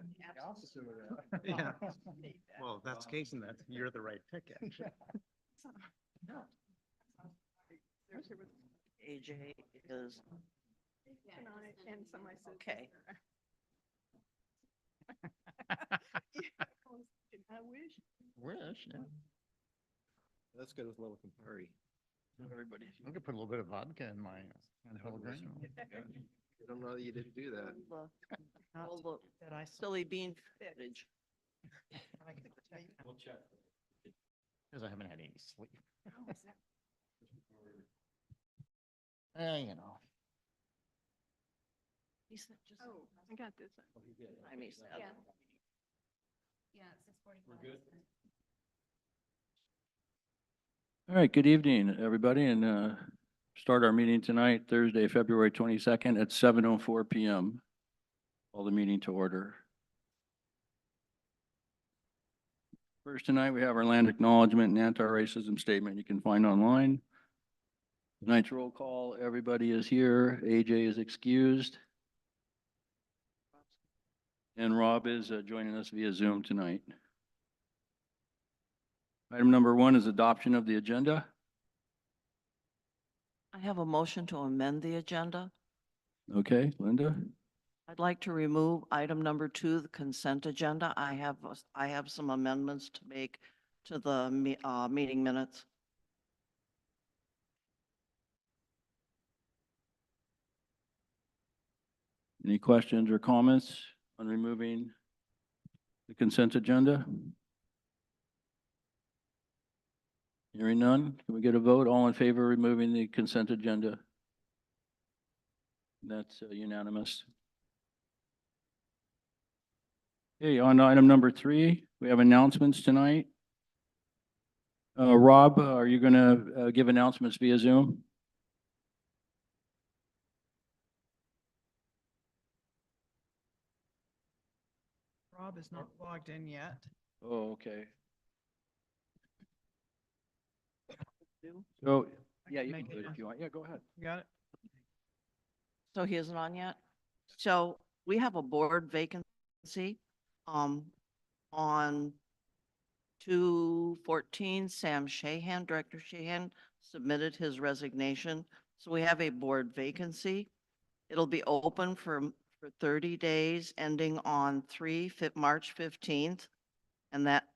The opposite of that. Yeah. Well, if that's the case, and that you're the right pick, actually. AJ is, And so my sister. okay. I wish. Wish, yeah. Let's go with a little Campari. Everybody. I could put a little bit of vodka in my Pellegrino. I don't know that you didn't do that. All the silly bean footage. Because I haven't had any sleep. You know. Oh, I got this. I mean, Yeah. Yeah, it's 6:45. We're good. All right, good evening, everybody, and start our meeting tonight, Thursday, February 22nd at 7:04 PM. Call the meeting to order. First tonight, we have our land acknowledgement and anti-racism statement you can find online. Tonight's roll call, everybody is here. AJ is excused. And Rob is joining us via Zoom tonight. Item number 1 is adoption of the agenda. I have a motion to amend the agenda. Okay, Linda? I'd like to remove item number 2, the consent agenda. I have some amendments to make to the meeting minutes. Any questions or comments on removing the consent agenda? Hearing none, can we get a vote? All in favor of removing the consent agenda? That's unanimous. Okay, on item number 3, we have announcements tonight. Rob, are you going to give announcements via Zoom? Rob is not logged in yet. Oh, okay. Do? So, I yeah, can you can make do it it if you want. Yeah, go ahead. You got it? So he isn't on yet? So we have a board vacancy. On 2/14, Sam Shahan, Director Shahan, submitted his resignation. So we have a board vacancy. It'll be open for 30 days, ending on March 15th. And that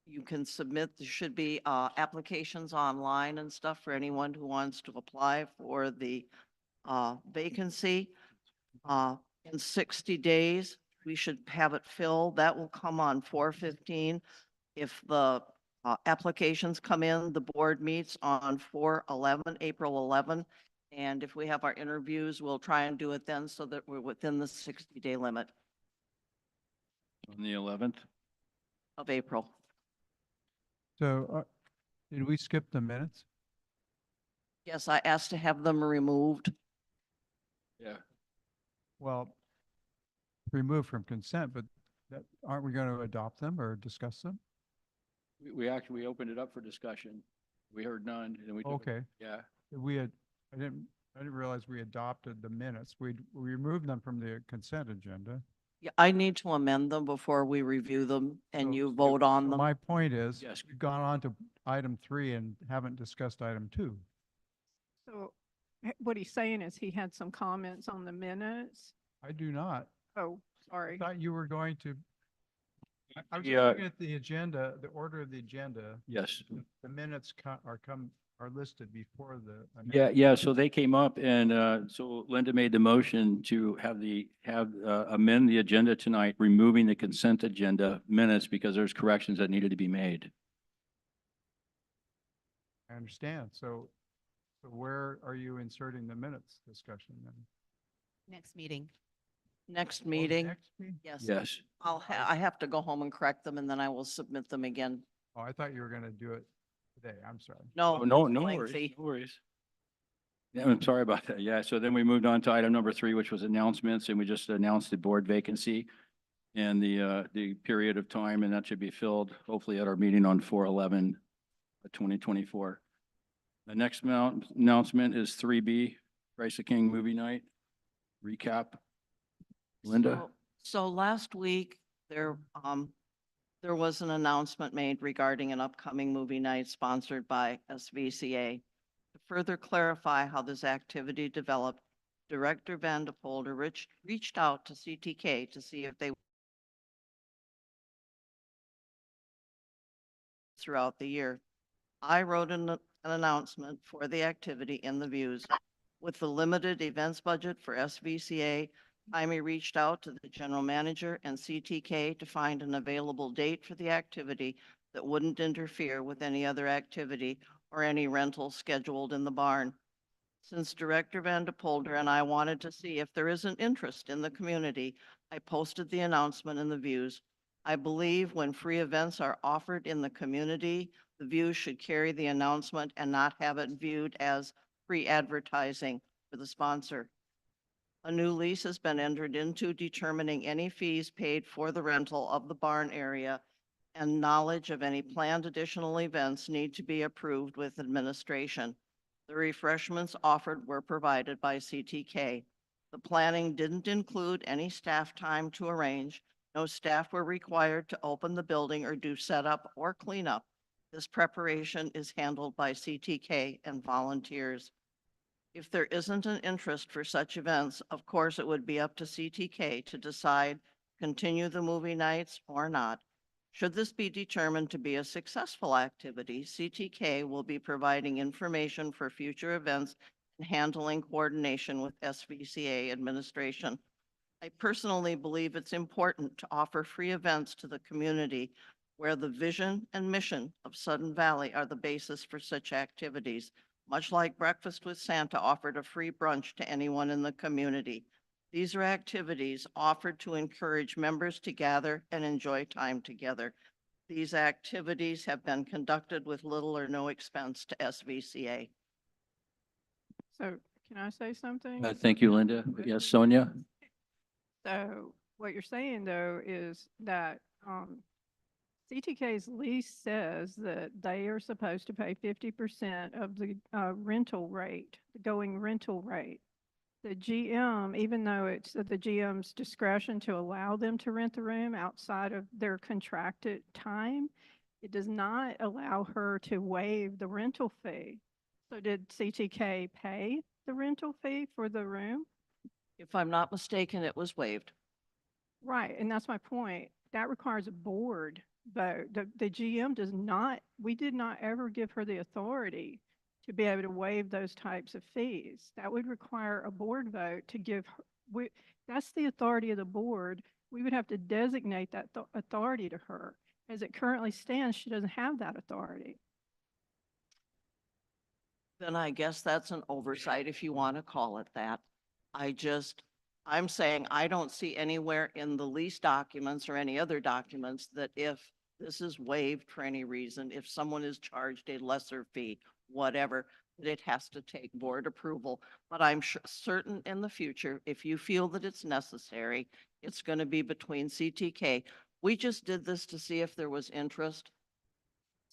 you can submit, there should be applications online and stuff for anyone who wants to apply for the vacancy. In 60 days, we should have it filled. That will come on 4/15. If the applications come in, the board meets on April 11. And if we have our interviews, we'll try and do it then so that we're within the 60-day limit On the 11th? of April. So, did we skip the minutes? Yes, I asked to have them removed. Yeah. Well, removed from consent, but that, aren't we going to adopt them or discuss them? We actually opened it up for discussion. We heard none and we. took it- Okay, Yeah. I didn't realize we adopted the minutes. We removed them from the consent agenda. Yeah, I need to amend them before we review them and So- you vote on So them. my point is, Yes. we've gone on to item 3 and haven't discussed item 2. So what he's saying is he had some comments on the minutes. I do not. Oh, I sorry. thought you were going to. I was just Yeah. looking at the agenda, the order of the agenda. Yes. The minutes are listed before the. Yeah, so they came up and so Linda made the motion to amend the agenda tonight, removing the consent agenda minutes because there's corrections that needed to be made. I understand. So where are you inserting the minutes discussion then? Next meeting. Next Oh, meeting, next meeting? yes. Yes. I have to go home and correct them and then I will submit them again. Oh, I thought you were going to do it today. I'm sorry. No. Oh, no, it's no worries, lengthy. no worries. Yeah, I'm sorry about that. Yeah, so then we moved on to item number 3, which was announcements, and we just announced the board vacancy and the period of time, and that should be filled hopefully at our meeting on 4/11/2024. The next announcement is 3B, Christ the King movie night recap. Linda? So last week, there was an announcement made regarding an upcoming movie night sponsored by SVCA. To further clarify how this activity developed, Director Van de Polder reached out to CTK to see if they throughout the year. I wrote an announcement for the activity in the views. With the limited events budget for SVCA, Jaime reached out to the general manager and CTK to find an available date for the activity that wouldn't interfere with any other activity or any rental scheduled in the barn. Since Director Van de Polder and I wanted to see if there is an interest in the community, I posted the announcement in the views. I believe when free events are offered in the community, the views should carry the announcement and not have it viewed as free advertising for the sponsor. A new lease has been entered into determining any fees paid for the rental of the barn area, and knowledge of any planned additional events need to be approved with administration. The refreshments offered were provided by CTK. The planning didn't include any staff time to arrange. No staff were required to open the building or do setup or cleanup. This preparation is handled by CTK and volunteers. If there isn't an interest for such events, of course, it would be up to CTK to decide, continue the movie nights or not. Should this be determined to be a successful activity, CTK will be providing information for future events and handling coordination with SVCA administration. I personally believe it's important to offer free events to the community where the vision and mission of Sudden Valley are the basis for such activities, much like Breakfast with Santa offered a free brunch to anyone in the community. These are activities offered to encourage members to gather and enjoy time together. These activities have been conducted with little or no expense to SVCA. So can I say something? Thank you, Linda. Yes, Sonia? So what you're saying though is that CTK's lease says that they are supposed to pay 50% of the rental rate, the going rental rate. The GM, even though it's at the GM's discretion to allow them to rent the room outside of their contracted time, it does not allow her to waive the rental fee. So did CTK pay the rental fee for the room? If I'm not mistaken, it was waived. Right, and that's my point. That requires a board vote. The GM does not, we did not ever give her the authority to be able to waive those types of fees. That would require a board vote to give her, that's the authority of the board. We would have to designate that authority to her. As it currently stands, she doesn't have that authority. Then I guess that's an oversight if you want to call it that. I'm saying I don't see anywhere in the lease documents or any other documents that if this is waived for any reason, if someone is charged a lesser fee, whatever, that it has to take board approval. But I'm certain in the future, if you feel that it's necessary, it's going to be between CTK. We just did this to see if there was interest.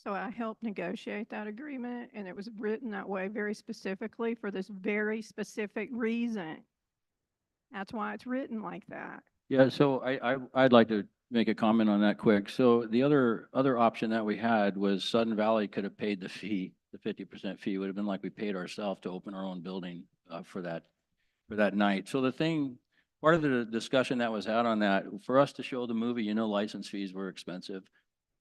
So I helped negotiate that agreement, and it was written that way very specifically for this very specific reason. That's why it's written like that. Yeah, so I'd like to make a comment on that quick. So the other option that we had was Sudden Valley could have paid the fee, the 50% fee would have been like we paid ourselves to open our own building for that night. So part of the discussion that was had on that, for us to show the movie, license fees were expensive.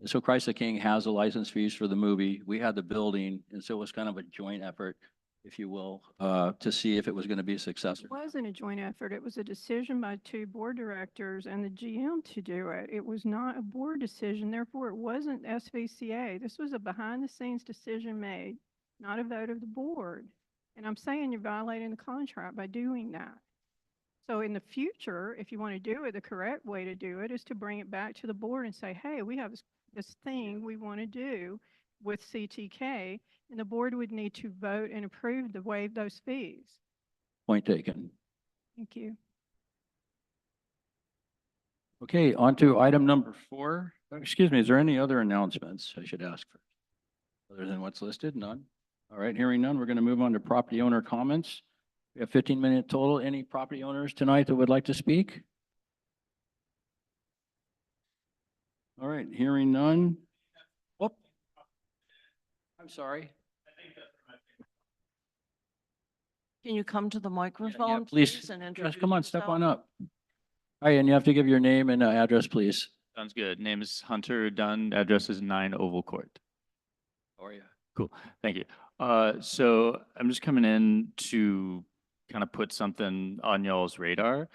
And so Christ the King has the license fees for the movie. We had the building, and so it was kind of a joint effort, if you will, to see if it was going to be successful. It wasn't a joint effort. It was a decision by two board directors and the GM to do it. It was not a board decision. Therefore, it wasn't SVCA. This was a behind-the-scenes decision made, not a vote of the board. And I'm saying you're violating the contract by doing that. So in the future, if you want to do it, the correct way to do it is to bring it back to the board and say, hey, we have this thing we want to do with CTK, and the board would need to vote and approve to waive those fees. Point taken. Thank you. Okay, on to item number 4. Excuse me, is there any other announcements I should ask for? Other than what's listed? None? All right, hearing none, we're going to move on to property owner comments. We have 15-minute total. Any property owners tonight that would like to speak? All right, hearing none. Oh, I'm sorry. Can you come to the microphone, Please, please, and Josh, introduce come on, step on yourself? up. All right, and you have to give your name and address, please. Sounds good. Name is Hunter Dunn. Address is 9 Oval Court. How are you? Cool. Thank you. So I'm just coming in to kind of put something on y'all's radar.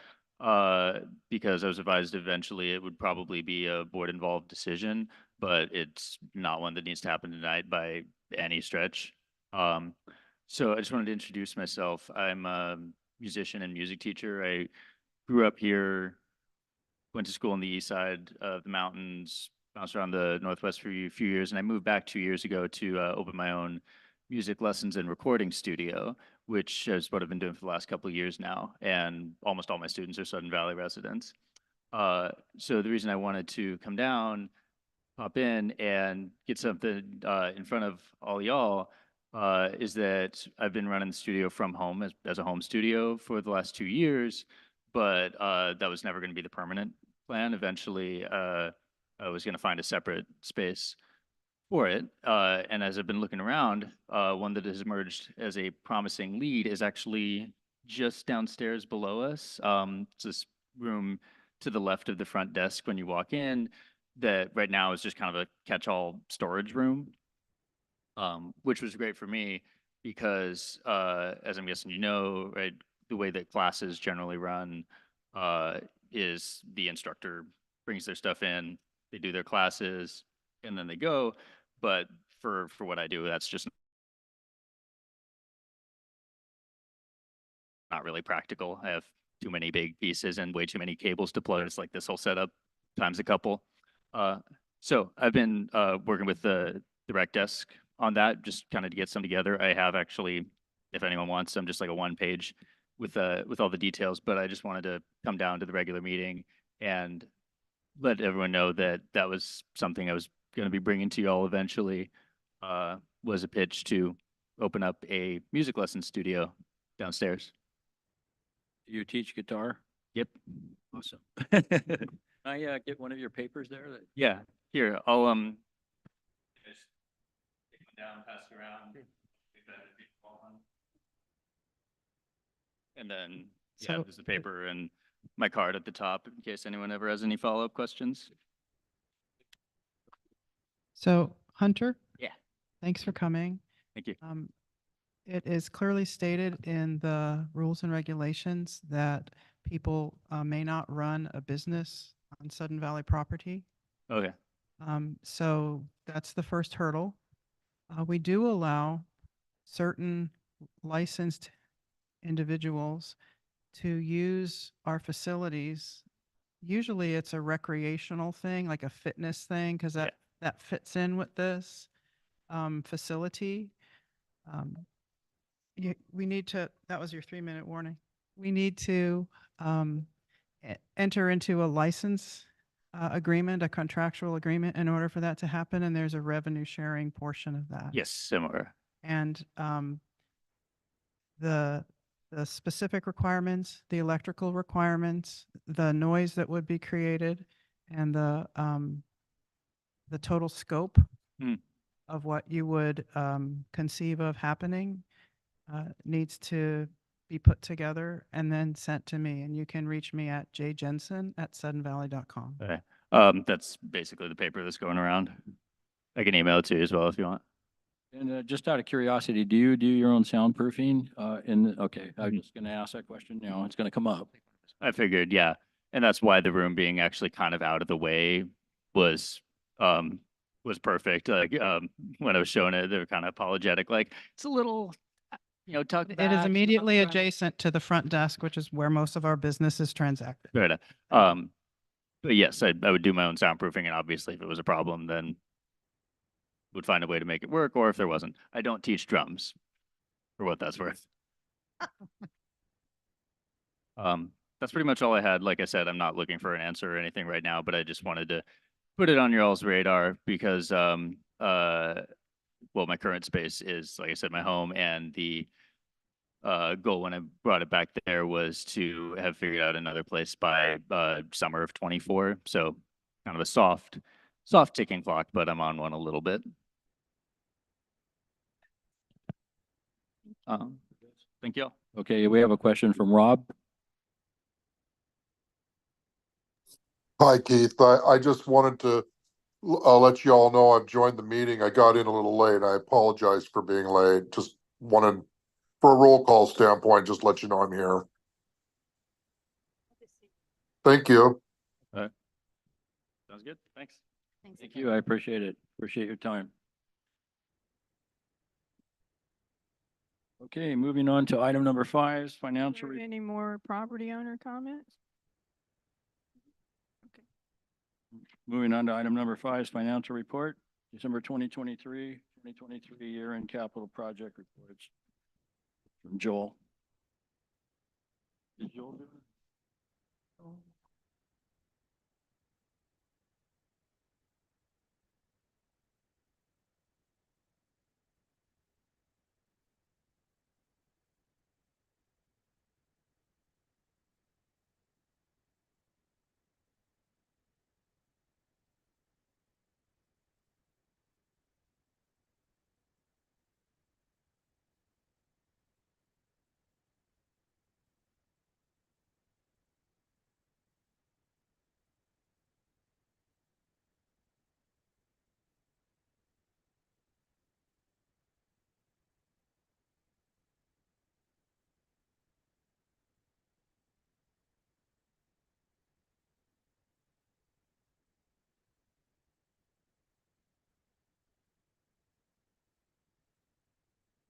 Because I was advised eventually it would probably be a board involved decision, but it's not one that needs to happen tonight by any stretch. So I just wanted to introduce myself. I'm a musician and music teacher. I grew up here, went to school on the east side of the mountains, bounced around the Northwest for a few years, and I moved back 2 years ago to open my own music lessons and recording studio, which is what I've been doing for the last couple of years now. And almost all my students are Sudden Valley residents. So the reason I wanted to come down, pop in and get something in front of all y'all is that I've been running the studio from home as a home studio for the last 2 years, but that was never going to be the permanent plan. Eventually, I was going to find a separate space for it. And as I've been looking around, one that has emerged as a promising lead is actually just downstairs below us. It's this room to the left of the front desk when you walk in that right now is just kind of a catch-all storage room, which was great for me because, as I'm guessing you know, right, the way that classes generally run is the instructor brings their stuff in, they do their classes, and then they go. But for what I do, that's just not really practical. I have too many big pieces and way too many cables to plug. It's like this whole setup times a couple. So I've been working with the rec desk on that, just kind of to get some together. I have actually, if anyone wants, I'm just like a 1 page with all the details, but I just wanted to come down to the regular meeting and let everyone know that that was something I was going to be bringing to you all eventually, was a pitch to open up a music lesson studio downstairs. Do you teach guitar? Yep. Awesome. Can I get one of your papers there? Yeah, here, I'll just take one down, pass it around. And then, yeah, So- there's the paper and my card at the top in case anyone ever has any follow-up questions. So Hunter? Yeah. Thanks for coming. Thank you. It is clearly stated in the rules and regulations that people may not run a business on Sudden Valley property. Okay, So that's the first hurdle. We do allow certain licensed individuals to use our facilities. Usually it's a recreational thing, like a fitness thing, because that fits in with this facility. We need to, that was your 3-minute warning. We need to enter into a license agreement, a contractual agreement in order for that to happen, and there's a revenue sharing portion of that. yes, similar. And the specific requirements, the electrical requirements, the noise that would be created, and the total scope Hmm. of what you would conceive of happening needs to be put together and then sent to me. And you can reach me at jjensen@suddenvalley.com. Okay. That's basically the paper that's going around. I can email it to you as well if you want. And just out of curiosity, do you do your own soundproofing? Okay, I'm just going to ask that question now. It's going to come up. I figured, yeah. And that's why the room being actually kind of out of the way was perfect. Like, when I was showing it, they were kind of apologetic, like, it's a little, tucked back. It is it's immediately not front." adjacent to the front desk, which is where most of our business is transacted. Fair enough. But yes, I would do my own soundproofing, and obviously if it was a problem, then would find a way to make it work, or if there wasn't. I don't teach drums, for what that's worth. That's pretty much all I had. Like I said, I'm not looking for an answer or anything right now, but I just wanted to put it on your all's radar because, well, my current space is, like I said, my home, and the goal when I brought it back there was to have figured out another place by summer of 24. So kind of a soft soft ticking clock, but I'm on one a little bit. Thank you. Okay, we have a question from Rob. Hi, Keith. I just wanted to let you all know I've joined the meeting. I got in a little late. I apologize for being late. Just wanted, for a roll call standpoint, just let you know I'm here. Thank you. Sounds good. Thanks. Thanks Thank again. you. I appreciate it. Appreciate your time. Okay, moving on to item number 5, Are financial. there any more property owner comments? Moving on to item number 5, financial report, December 2023 year-end capital project reports from Joel. Did Joel do it?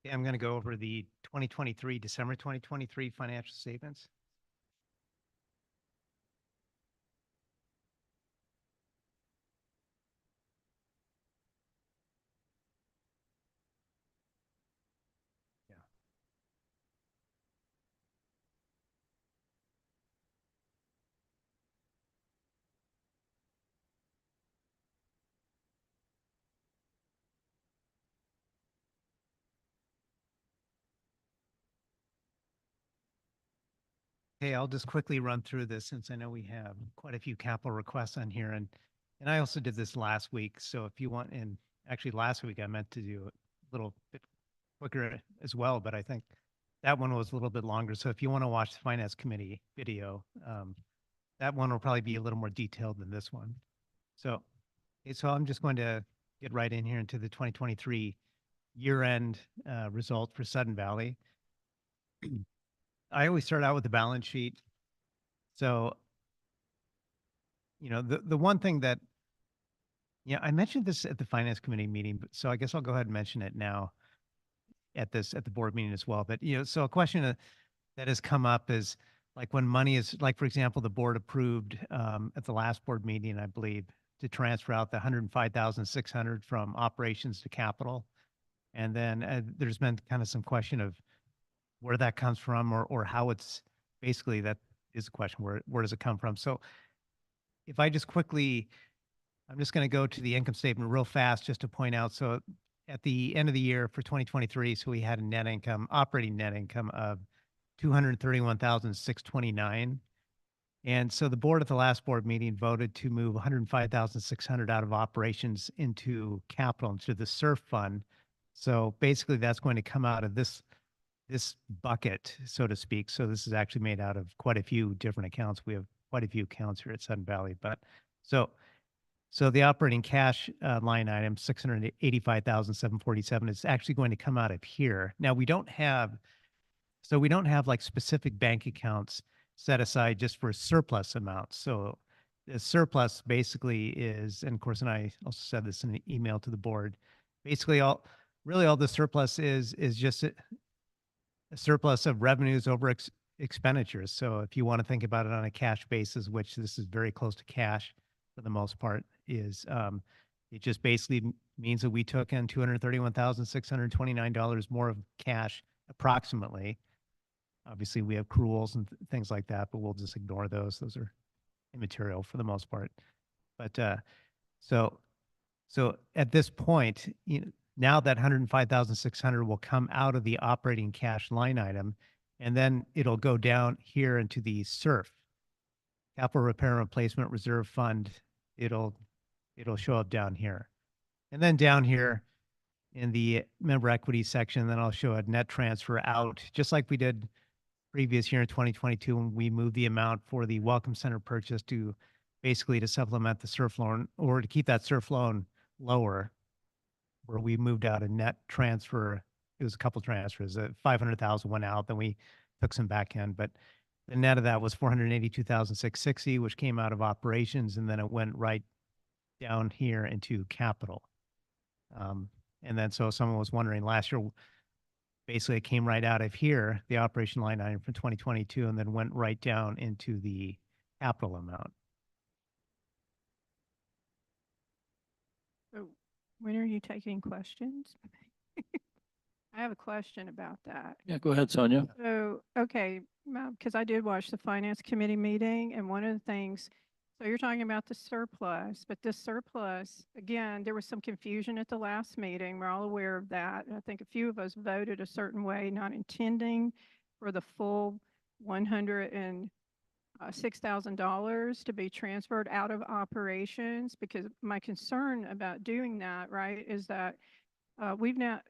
Okay, I'm going to go over the 2023, December 2023 financial statements. Yeah. Okay, I'll just quickly run through this since I know we have quite a few capital requests on here, and I also did this last week. So if you want, and actually last week I meant to do a little bit quicker as well, but I think that one was a little bit longer. So if you want to watch the finance committee video, that one will probably be a little more detailed than this one. So, okay, so I'm just going to get right in here into the 2023 year-end result for Sudden Valley. I always start out with the balance sheet. So, the one thing that, I mentioned this at the finance committee meeting, but so I guess I'll go ahead and mention it now at the board meeting as well. But, so a question that has come up is like when money is, like, for example, the board approved at the last board meeting, I believe, to transfer out the 105,600 from operations to capital. And then there's been kind of some question of where that comes from or how it's basically, that is a question, where does it come from? So if I just quickly, I'm just going to go to the income statement real fast just to point out. So at the end of the year for 2023, so we had a net income, operating net income of 231,629. And so the board at the last board meeting voted to move 105,600 out of operations into capital, into the SURF fund. So basically that's going to come out of this bucket, so to speak. So this is actually made out of quite a few different accounts. We have quite a few accounts here at Sudden Valley, but so the operating cash line item, 685,747, is actually going to come out of here. Now we don't have like specific bank accounts set aside just for surplus amounts. So the surplus basically is, and of course, and I also said this in an email to the board, basically all the surplus is just a surplus of revenues over expenditures. So if you want to think about it on a cash basis, which this is very close to cash for the most part, is it just basically means that we took in $231,629 more of cash approximately. Obviously, we have accruals and things like that, but we'll just ignore those. Those are immaterial for the most part. But so at this point, now that 105,600 will come out of the operating cash line item, and then it'll go down here into the SURF, Capital Repair and Replacement Reserve Fund. It'll it'll show up down here. And then down here in the member equity section, then I'll show a net transfer out, just like we did previous year in 2022 when we moved the amount for the Welcome Center purchase to basically to supplement the surf loan or to keep that surf loan lower, where we moved out a net transfer. It was a couple transfers, 500,000 went out, then we took some back in, but the net of that was 482,660, which came out of operations, and then it went right down here into capital. And then so someone was wondering last year, basically it came right out of here, the operation line item from 2022, and then went right down into the capital amount. So when are you taking questions? I have a question about that. Yeah, go ahead, Sonia. So, okay, because I did watch the finance committee meeting, and one of the things, so you're talking about the surplus, but this surplus, again, there was some confusion at the last meeting. We're all aware of that. And I think a few of us voted a certain way, not intending for the full $106,000 to be transferred out of operations, because my concern about doing that, right, is that we've now,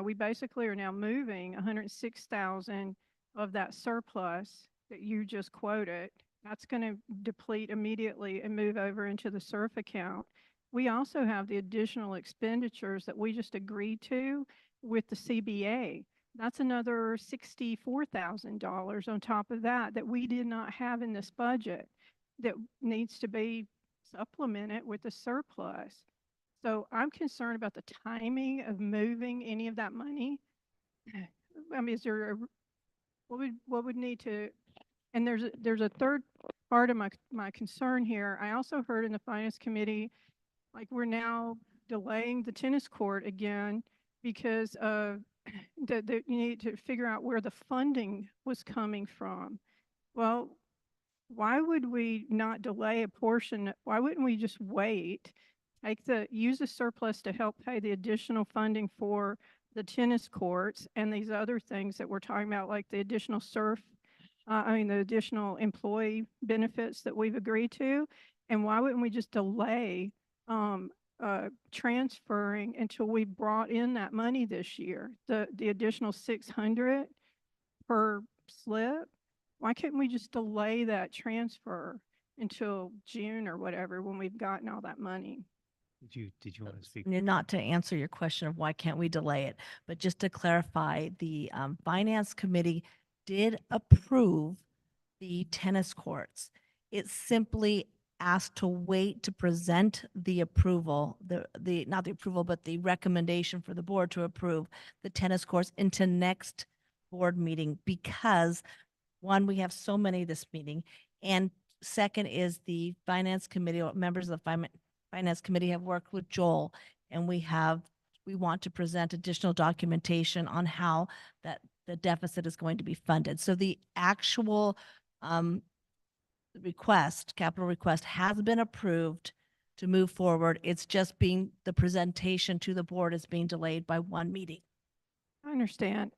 we basically are now moving 106,000 of that surplus that you just quoted. That's going to deplete immediately and move over into the SURF account. We also have the additional expenditures that we just agreed to with the CBA. That's another $64,000 on top of that we did not have in this budget that needs to be supplemented with the surplus. So I'm concerned about the timing of moving any of that money. I mean, is there what would need to, and there's a third part of my concern here. I also heard in the finance committee, like we're now delaying the tennis court again because of that you need to figure out where the funding was coming from. Well, why would we not delay a portion? Why wouldn't we just wait? Use the surplus to help pay the additional funding for the tennis courts and these other things that we're talking about, like the additional the additional employee benefits that we've agreed to. And why wouldn't we just delay transferring until we brought in that money this year, the additional 600 per slip? Why couldn't we just delay that transfer until June or whatever when we've gotten all that money? Did you want to speak? Not to answer your question of why can't we delay it, but just to clarify, the finance committee did approve the tennis courts. It simply asked to wait to present the approval, not the approval, but the recommendation for the board to approve the tennis courts into next board meeting, because one, we have so many this meeting, and second is the finance committee, or members of the finance committee have worked with Joel, and we want to present additional documentation on how that the deficit is going to be funded. So the actual capital request has been approved to move forward. It's just the presentation to the board is being delayed by one meeting. I understand.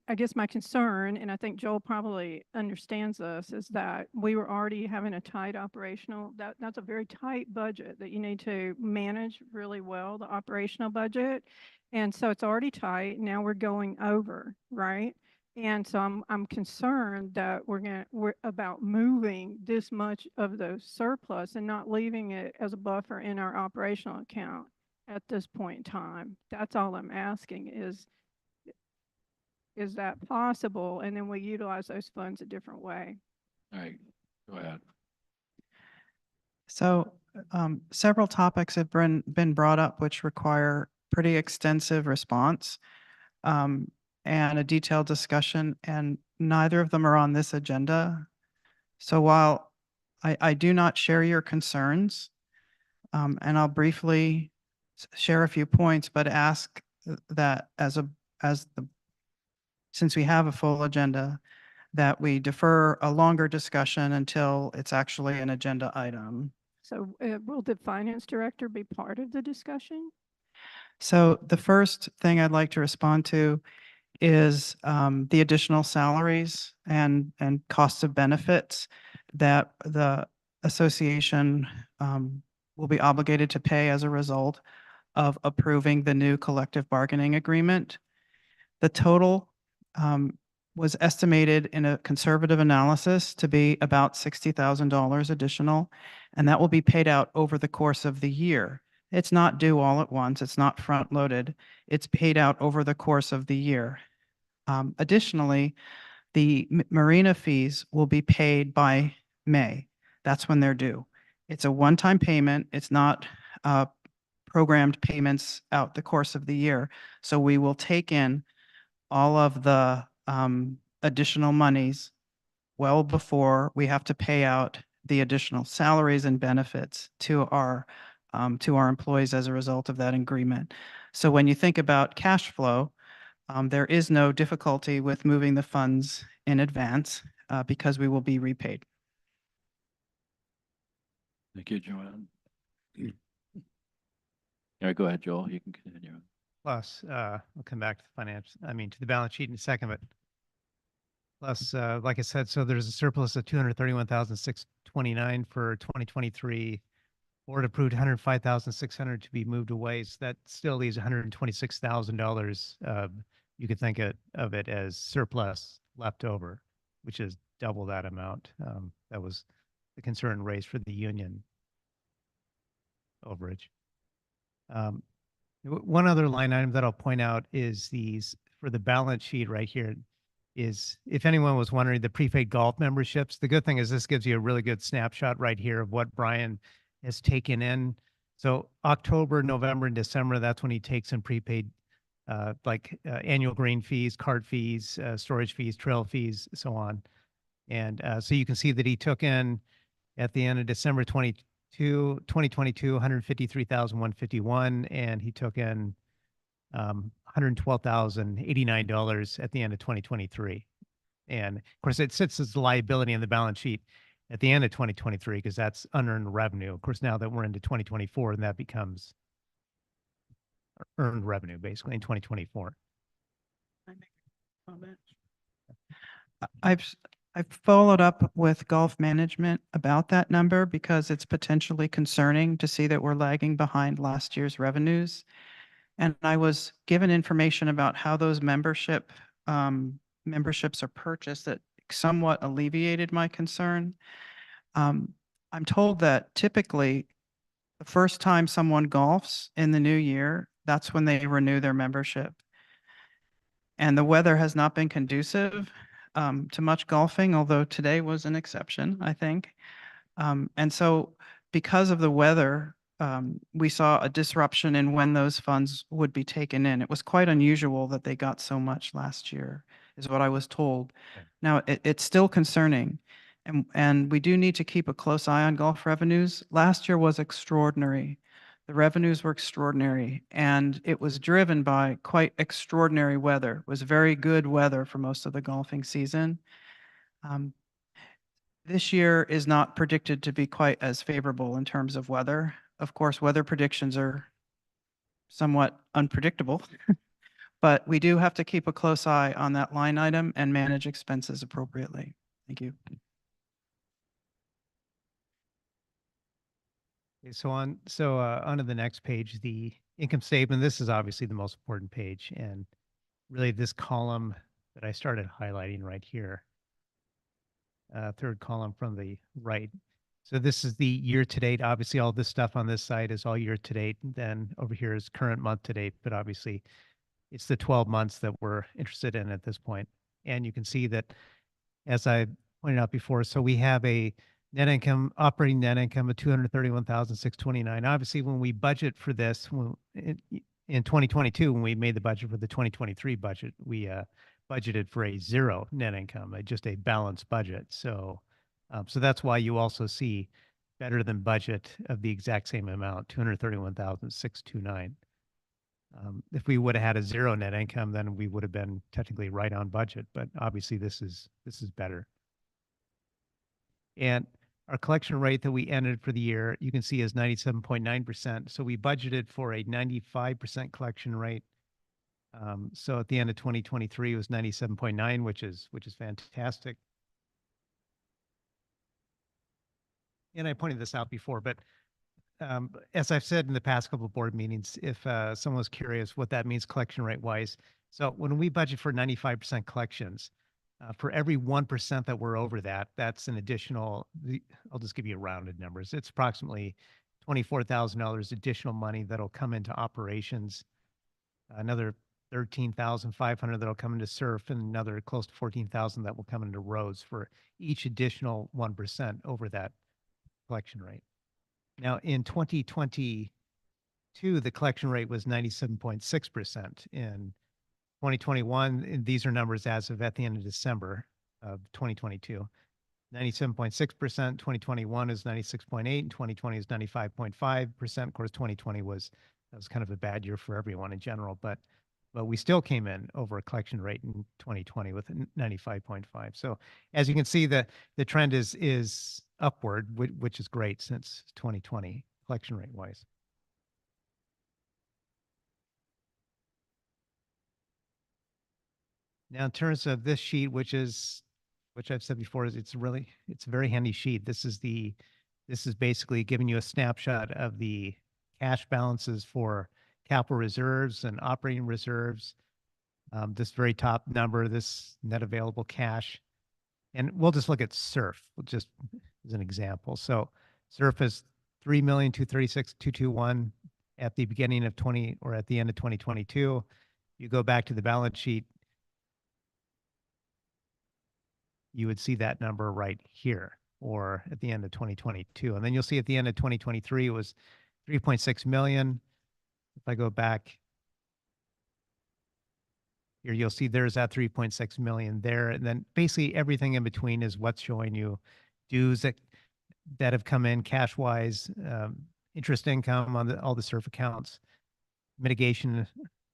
I guess my concern, and I think Joel probably understands this, is that we were already having a tight operational, that's a very tight budget that you need to manage really well, the operational budget. And so it's already tight. Now we're going over, right? And so I'm concerned that we're about moving this much of the surplus and not leaving it as a buffer in our operational account at this point in time. That's all I'm asking is that possible? And then we utilize those funds a different way. All right, go ahead. So several topics have been brought up which require pretty extensive response and a detailed discussion, and neither of them are on this agenda. So while I do not share your concerns, and I'll briefly share a few points, but ask that since we have a full agenda, that we defer a longer discussion until it's actually an agenda item. So will the finance director be part of the discussion? So the first thing I'd like to respond to is the additional salaries and costs of benefits that the association will be obligated to pay as a result of approving the new collective bargaining agreement. The total was estimated in a conservative analysis to be about $60,000 additional, and that will be paid out over the course of the year. It's not due all at once. It's not front-loaded. It's paid out over the course of the year. Additionally, the marina fees will be paid by May. That's when they're due. It's a one-time payment. It's not programmed payments out the course of the year. So we will take in all of the additional monies well before we have to pay out the additional salaries and benefits to our employees as a result of that agreement. So when you think about cash flow, there is no difficulty with moving the funds in advance because we will be repaid. Thank you, Joanne. All right, go ahead, Joel. You can continue. Plus, we'll come back to the to the balance sheet in a second, but plus, like I said, so there's a surplus of 231,629 for 2023. Board approved 105,600 to be moved away. So that still leaves $126,000. You could think of it as surplus left over, which is double that amount. That was the concern raised for the union overage. One other line item that I'll point out is these for the balance sheet right here is, if anyone was wondering, the prepaid golf memberships. The good thing is this gives you a really good snapshot right here of what Brian has taken in. So October, November, and December, that's when he takes in prepaid annual green fees, card fees, storage fees, trail fees, so on. And so you can see that he took in at the end of December 2022, 153,151, and he took in $112,089 at the end of 2023. And of course, it sits as a liability in the balance sheet at the end of 2023 because that's unearned revenue. Of course, now that we're into 2024, and that becomes earned revenue basically in 2024. I've followed up with Golf Management about that number because it's potentially concerning to see that we're lagging behind last year's revenues. And I was given information about how those memberships are purchased that somewhat alleviated my concern. I'm told that typically the first time someone golfs in the new year, that's when they renew their membership. And the weather has not been conducive to much golfing, although today was an exception, I think. And so because of the weather, we saw a disruption in when those funds would be taken in. It was quite unusual that they got so much last year, is what I was told. Okay. Now, it's still concerning, and we do need to keep a close eye on golf revenues. Last year was extraordinary. The revenues were extraordinary, and it was driven by quite extraordinary weather. It was very good weather for most of the golfing season. This year is not predicted to be quite as favorable in terms of weather. Of course, weather predictions are somewhat unpredictable, but we do have to keep a close eye on that line item and manage expenses appropriately. Thank you. Okay, so onto the next page, the income statement. This is obviously the most important page, and really this column that I started highlighting right here, third column from the right. So this is the year to date. Obviously, all this stuff on this side is all year to date. Then over here is current month to date, but obviously it's the 12 months that we're interested in at this point. And you can see that, as I pointed out before, so we have a net income, operating net income of 231,629. Obviously, when we budget for this in 2022, when we made the budget for the 2023 budget, we budgeted for a zero net income, just a balanced budget. So that's why you also see better than budget of the exact same amount, 231,629. If we would have had a zero net income, then we would have been technically right on budget. But obviously, this is better. And our collection rate that we ended for the year, you can see, is 97.9%. So we budgeted for a 95% collection rate. So at the end of 2023, it was 97.9, which is fantastic. And I pointed this out before, but as I've said in the past couple of board meetings, if someone was curious what that means collection rate wise. So when we budget for 95% collections, for every 1% that we're over that, that's an additional, I'll just give you rounded numbers. It's approximately $24,000 additional money that'll come into operations, another 13,500 that'll come into SURF, and another close to 14,000 that will come into roads for each additional 1% over that collection rate. Now, in 2022, the collection rate was 97.6%. In 2021, and these are numbers as of at the end of December of 2022. 97.6%, 2021 is 96.8, and 2020 is 95.5%. Of course, 2020 was kind of a bad year for everyone in general, but we still came in over a collection rate in 2020 with 95.5. So as you can see, the trend is upward, which is great since 2020 collection rate wise. Now, in terms of this sheet, which I've said before, is it's a very handy sheet. This is basically giving you a snapshot of the cash balances for capital reserves and operating reserves. This very top number, this net available cash, and we'll just look at SURF just as an example. So SURF is 3,236,221 at the beginning of at the end of 2022. You go back to the balance sheet, you would see that number right here, or at the end of 2022. And then you'll see at the end of 2023, it was 3.6 million. If I go back here, you'll see there's that 3.6 million there. And then basically everything in between is what's showing you dues that have come in cash wise, interest income on all the SURF accounts, mitigation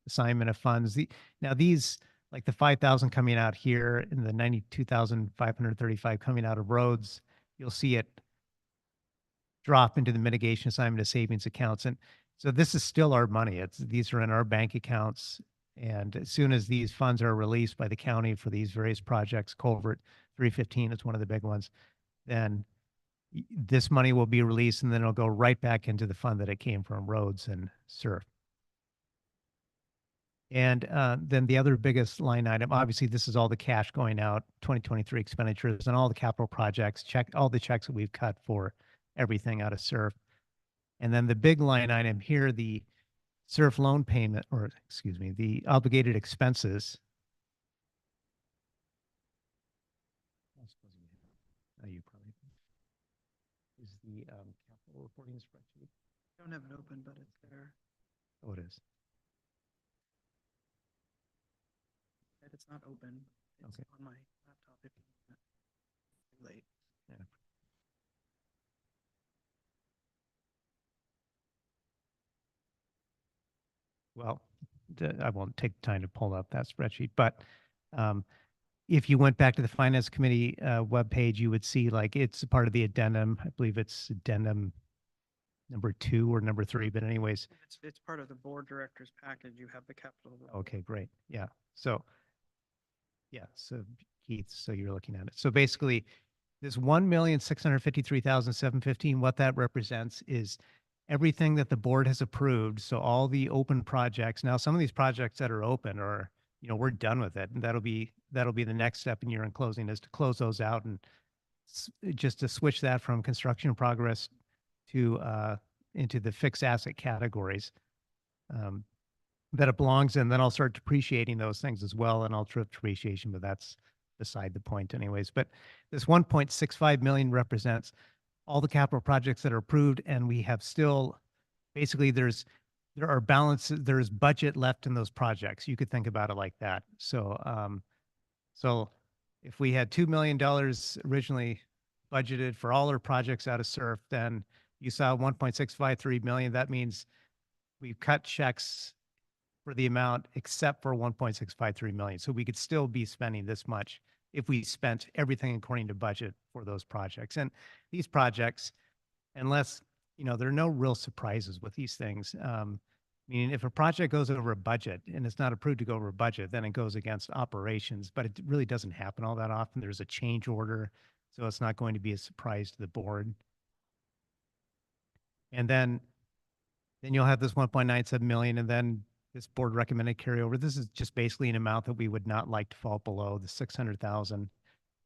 assignment of funds. Now these, like the 5,000 coming out here and the 92,535 coming out of roads, you'll see it drop into the mitigation assignment of savings accounts. And so this is still our money. These are in our bank accounts. And as soon as these funds are released by the county for these various projects, Culvert 315 is one of the big ones, then this money will be released and then it'll go right back into the fund that it came from, roads and SURF. And then the other biggest line item, obviously this is all the cash going out, 2023 expenditures and all the capital projects, all the checks that we've cut for everything out of SURF. And then the big line item here, the SURF loan payment, or excuse me, the obligated expenses. You probably is the capital reporting spreadsheet. Don't have it open, but it's there. Oh, it is. It's not open. It's Okay. on my laptop. If you late. Yeah. Well, I won't take time to pull up that spreadsheet, but if you went back to the Finance Committee webpage, you would see like it's a part of the addendum. I believe it's addendum number 2 or number 3, but anyways. It's part of the board director's package. You have the capital. Okay, great. Yeah. So, yeah. So Keith, so you're looking at it. So basically this 1,653,715, what that represents is everything that the board has approved. So all the open projects. Now, some of these projects that are open are, we're done with it. And that'll be the next step in year-end closing, is to close those out and just to switch that from construction in progress to into the fixed asset categories that it belongs in. Then I'll start depreciating those things as well, and I'll trip depreciation, but that's beside the point anyways. But this 1.65 million represents all the capital projects that are approved, and we have still, basically there are balances, there's budget left in those projects. You could think about it like that. So, so if we had $2 million originally budgeted for all our projects out of SURF, then you saw 1.653 million. That means we've cut checks for the amount except for 1.653 million. So we could still be spending this much if we spent everything according to budget for those projects. And these projects, unless, there are no real surprises with these things. Meaning if a project goes over a budget and it's not approved to go over a budget, then it goes against operations, but it really doesn't happen all that often. There's a change order, so it's not going to be a surprise to the board. And then you'll have this 1.97 million and then this board recommended carryover. This is just basically an amount that we would not like to fall below the 600,000.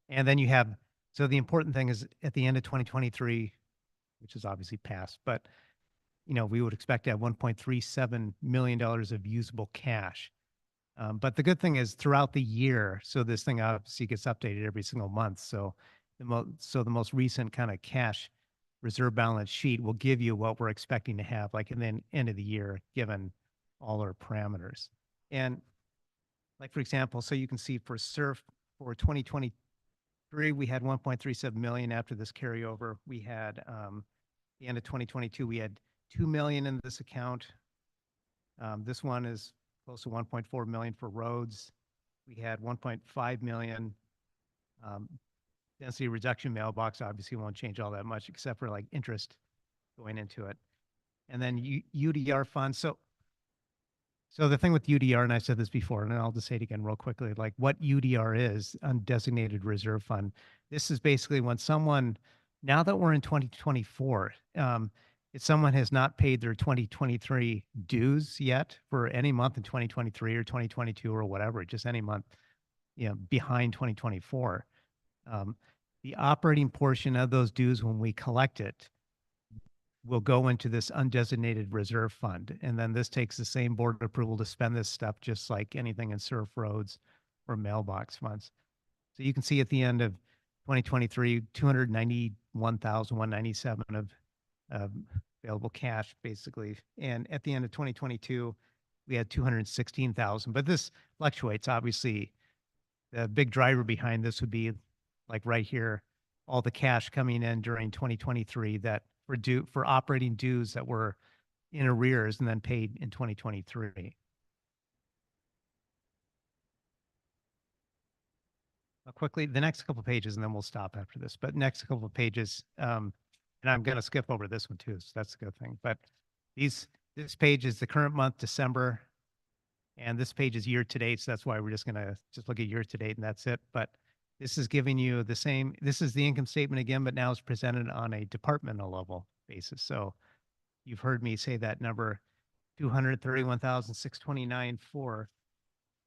And then you have, so the important thing is at the end of 2023, which is obviously past, but we would expect to have $1.37 million of usable cash. But the good thing is throughout the year, so this thing obviously gets updated every single month. So the most recent kind of cash reserve balance sheet will give you what we're expecting to have like in the end of the year, given all our parameters. And like, for example, so you can see for SURF for 2023, we had 1.37 million after this carryover. We had, the end of 2022, we had 2 million in this account. This one is close to 1.4 million for roads. We had 1.5 million, density reduction mailbox obviously won't change all that much except for like interest going into it. And then UDR funds. So the thing with UDR, and I said this before, and I'll just say it again real quickly, like what UDR is, undesignated reserve fund. This is basically when someone, now that we're in 2024, if someone has not paid their 2023 dues yet for any month in 2023 or 2022 or whatever, just any month, behind 2024, the operating portion of those dues when we collect it will go into this undesignated reserve fund. And then this takes the same board approval to spend this stuff just like anything in SURF roads or mailbox funds. So you can see at the end of 2023, 291,197 of available cash basically. And at the end of 2022, we had 216,000, but this fluctuates. Obviously, the big driver behind this would be like right here, all the cash coming in during 2023 that were due for operating dues that were in arrears and then paid in 2023. Quickly, the next couple of pages, and then we'll stop after this, but next couple of pages, and I'm going to skip over this one too, so that's a good thing. But this page is the current month, December, and this page is year to date, so that's why we're just going to look at year to date and that's it. But this is giving you the same, this is the income statement again, but now it's presented on a departmental level basis. So you've heard me say that number, 231,629 for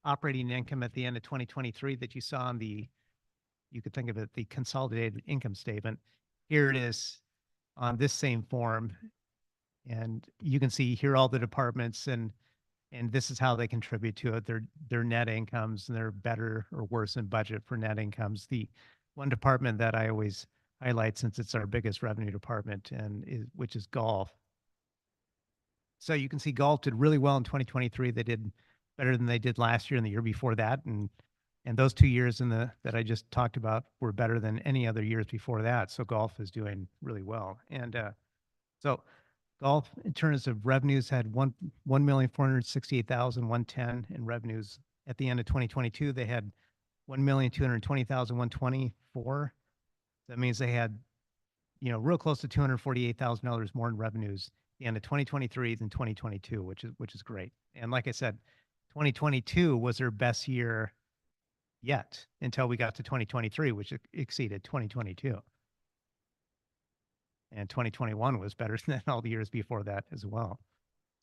operating income at the end of 2023 that you saw on the, you could think of it, the consolidated income statement. Here it is on this same form. And you can see here all the departments and this is how they contribute to it. Their net incomes, and they're better or worse than budget for net incomes. The one department that I always highlight, since it's our biggest revenue department, which is golf. So you can see golf did really well in 2023. They did better than they did last year and the year before that. And those 2 years that I just talked about were better than any other years before that. So golf is doing really well. And so golf, in terms of revenues, had 1,468,110 in revenues. At the end of 2022, they had 1,220,124. That means they had, real close to $248,000 more in revenues at the end of 2023 than 2022, which is great. And like I said, 2022 was their best year yet until we got to 2023, which exceeded 2022. And 2021 was better than all the years before that as well.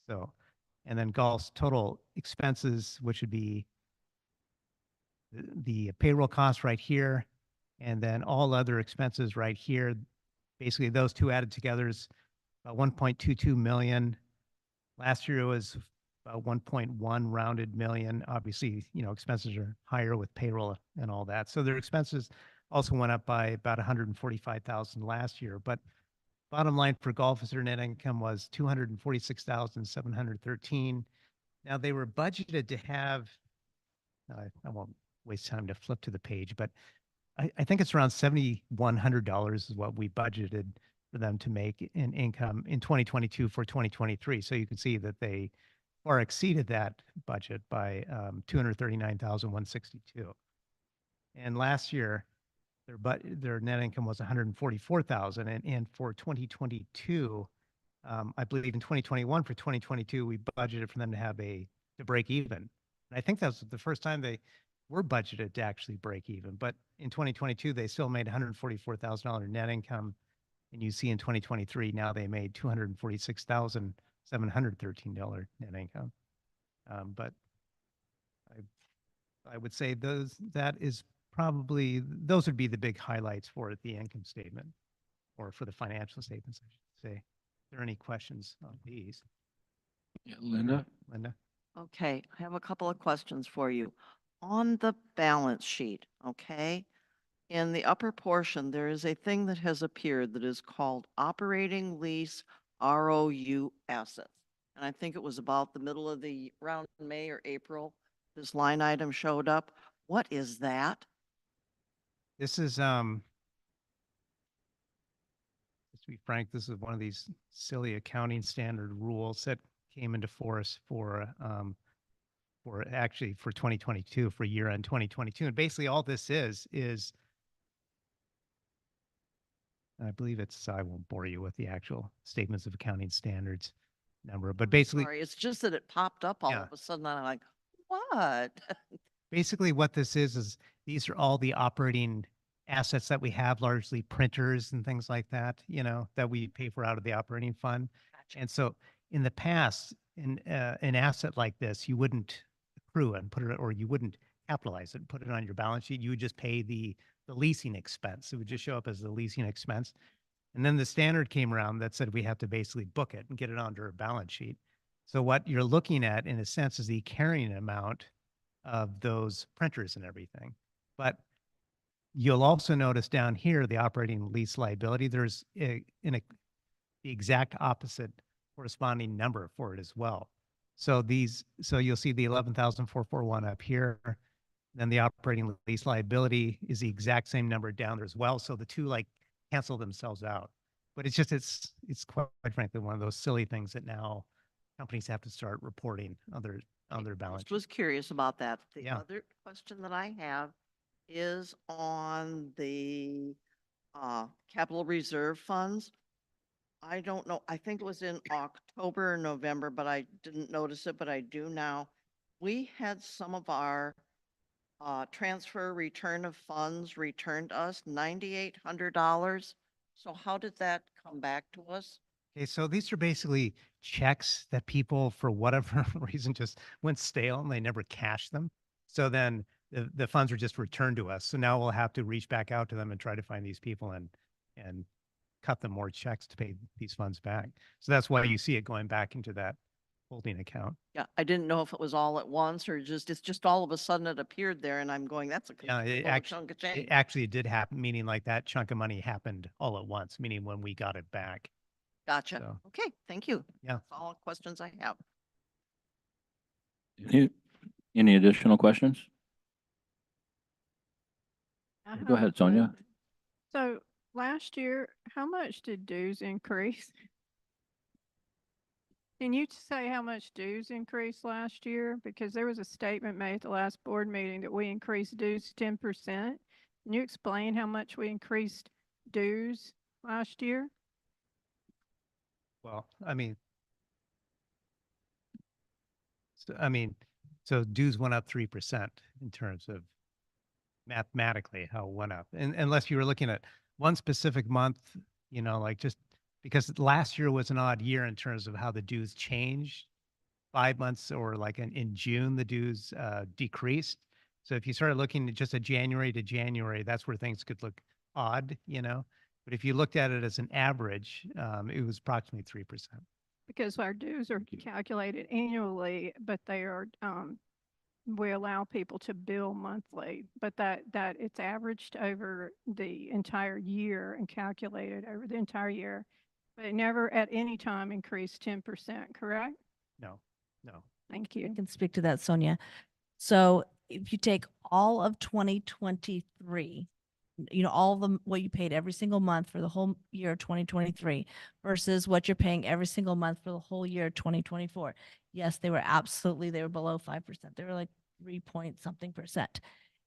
So, and then golf's total expenses, which would be the payroll costs right here, and then all other expenses right here. Basically, those two added together is about 1.22 million. Last year it was about 1.1 rounded million. Obviously, expenses are higher with payroll and all that. So their expenses also went up by about 145,000 last year. But bottom line for golf is their net income was 246,713. Now they were budgeted to have, I won't waste time to flip to the page, but I think it's around $7,100 is what we budgeted for them to make in income in 2022 for 2023. So you can see that they far exceeded that budget by 239,162. And last year, their net income was 144,000. And for 2022, I believe in 2021 for 2022, we budgeted for them to break even. And I think that was the first time they were budgeted to actually break even. But in 2022, they still made $144,000 net income And you see in 2023, now they made $246,713 net income. But I would say those would be the big highlights for the income statement or for the financial statements, I should say. Are there any questions on these? Yeah, Linda? Linda? Okay, I have a couple of questions for you. On the balance sheet, okay, in the upper portion, there is a thing that has appeared that is called operating lease ROU assets. And I think it was about the middle of around May or April, this line item showed up. What is that? This is, just to be frank, this is one of these silly accounting standard rules that came into force for 2022, for year end 2022. And basically all this is, I believe I won't bore you with the actual statements of accounting standards number, but basically. Sorry, it's just that it popped up all Yeah. of a sudden. And I'm like, what? Basically what this is these are all the operating assets that we have, largely printers and things like that, that we pay for out of the operating fund. Gotcha. And so in the past, an asset like this, you wouldn't accrue and put it, or you wouldn't capitalize it and put it on your balance sheet. You would just pay the leasing expense. It would just show up as the leasing expense. And then the standard came around that said we have to basically book it and get it onto our balance sheet. So what you're looking at, in a sense, is the carrying amount of those printers and everything. But you'll also notice down here, the operating lease liability, there's the exact opposite corresponding number for it as well. So you'll see the 11,441 up here. Then the operating lease liability is the exact same number down there as well. So the two cancel themselves out. But it's quite frankly one of those silly things that now companies have to start reporting on their balance Just sheet. was curious about that. The Yeah. other question that I have is on the capital reserve funds. I don't know, I think it was in October or November, but I didn't notice it, but I do now. We had some of our transfer return of funds returned to us, $9,800. So how did that come back to us? Okay, so these are basically checks that people, for whatever reason, just went stale and they never cashed them. So then the funds were just returned to us. So now we'll have to reach back out to them and try to find these people and cut them more checks to pay these funds back. So that's why you see it going back into that holding account. Yeah, I didn't know if it was all at once or it's just all of a sudden it appeared there and I'm going, that's a Yeah, considerable chunk of change. it actually did happen, meaning like that chunk of money happened all at once, meaning when we got it back. Gotcha. So- Okay, thank you. Yeah. That's all the questions I have. Any additional questions? I Go have ahead, a Sonia. question. So last year, how much did dues increase? Can you say how much dues increased last year? Because there was a statement made at the last board meeting that we increased dues 10%. Can you explain how much we increased dues last year? Well, so dues went up 3% in terms of mathematically how it went up. And unless you were looking at one specific month, just because last year was an odd year in terms of how the dues changed. 5 months or in June, the dues decreased. So if you started looking at just a January to January, that's where things could look odd, But if you looked at it as an average, it was approximately 3%. Because our dues are calculated annually, but they are, we allow people to bill monthly, but that it's averaged over the entire year and calculated over the entire year. But it never at any time increased 10%, correct? No. Thank I you. can speak to that, Sonia. So if you take all of 2023, all of them, what you paid every single month for the whole year of 2023 versus what you're paying every single month for the whole year of 2024. Yes, they were below 5%. They were like 3 point something percent.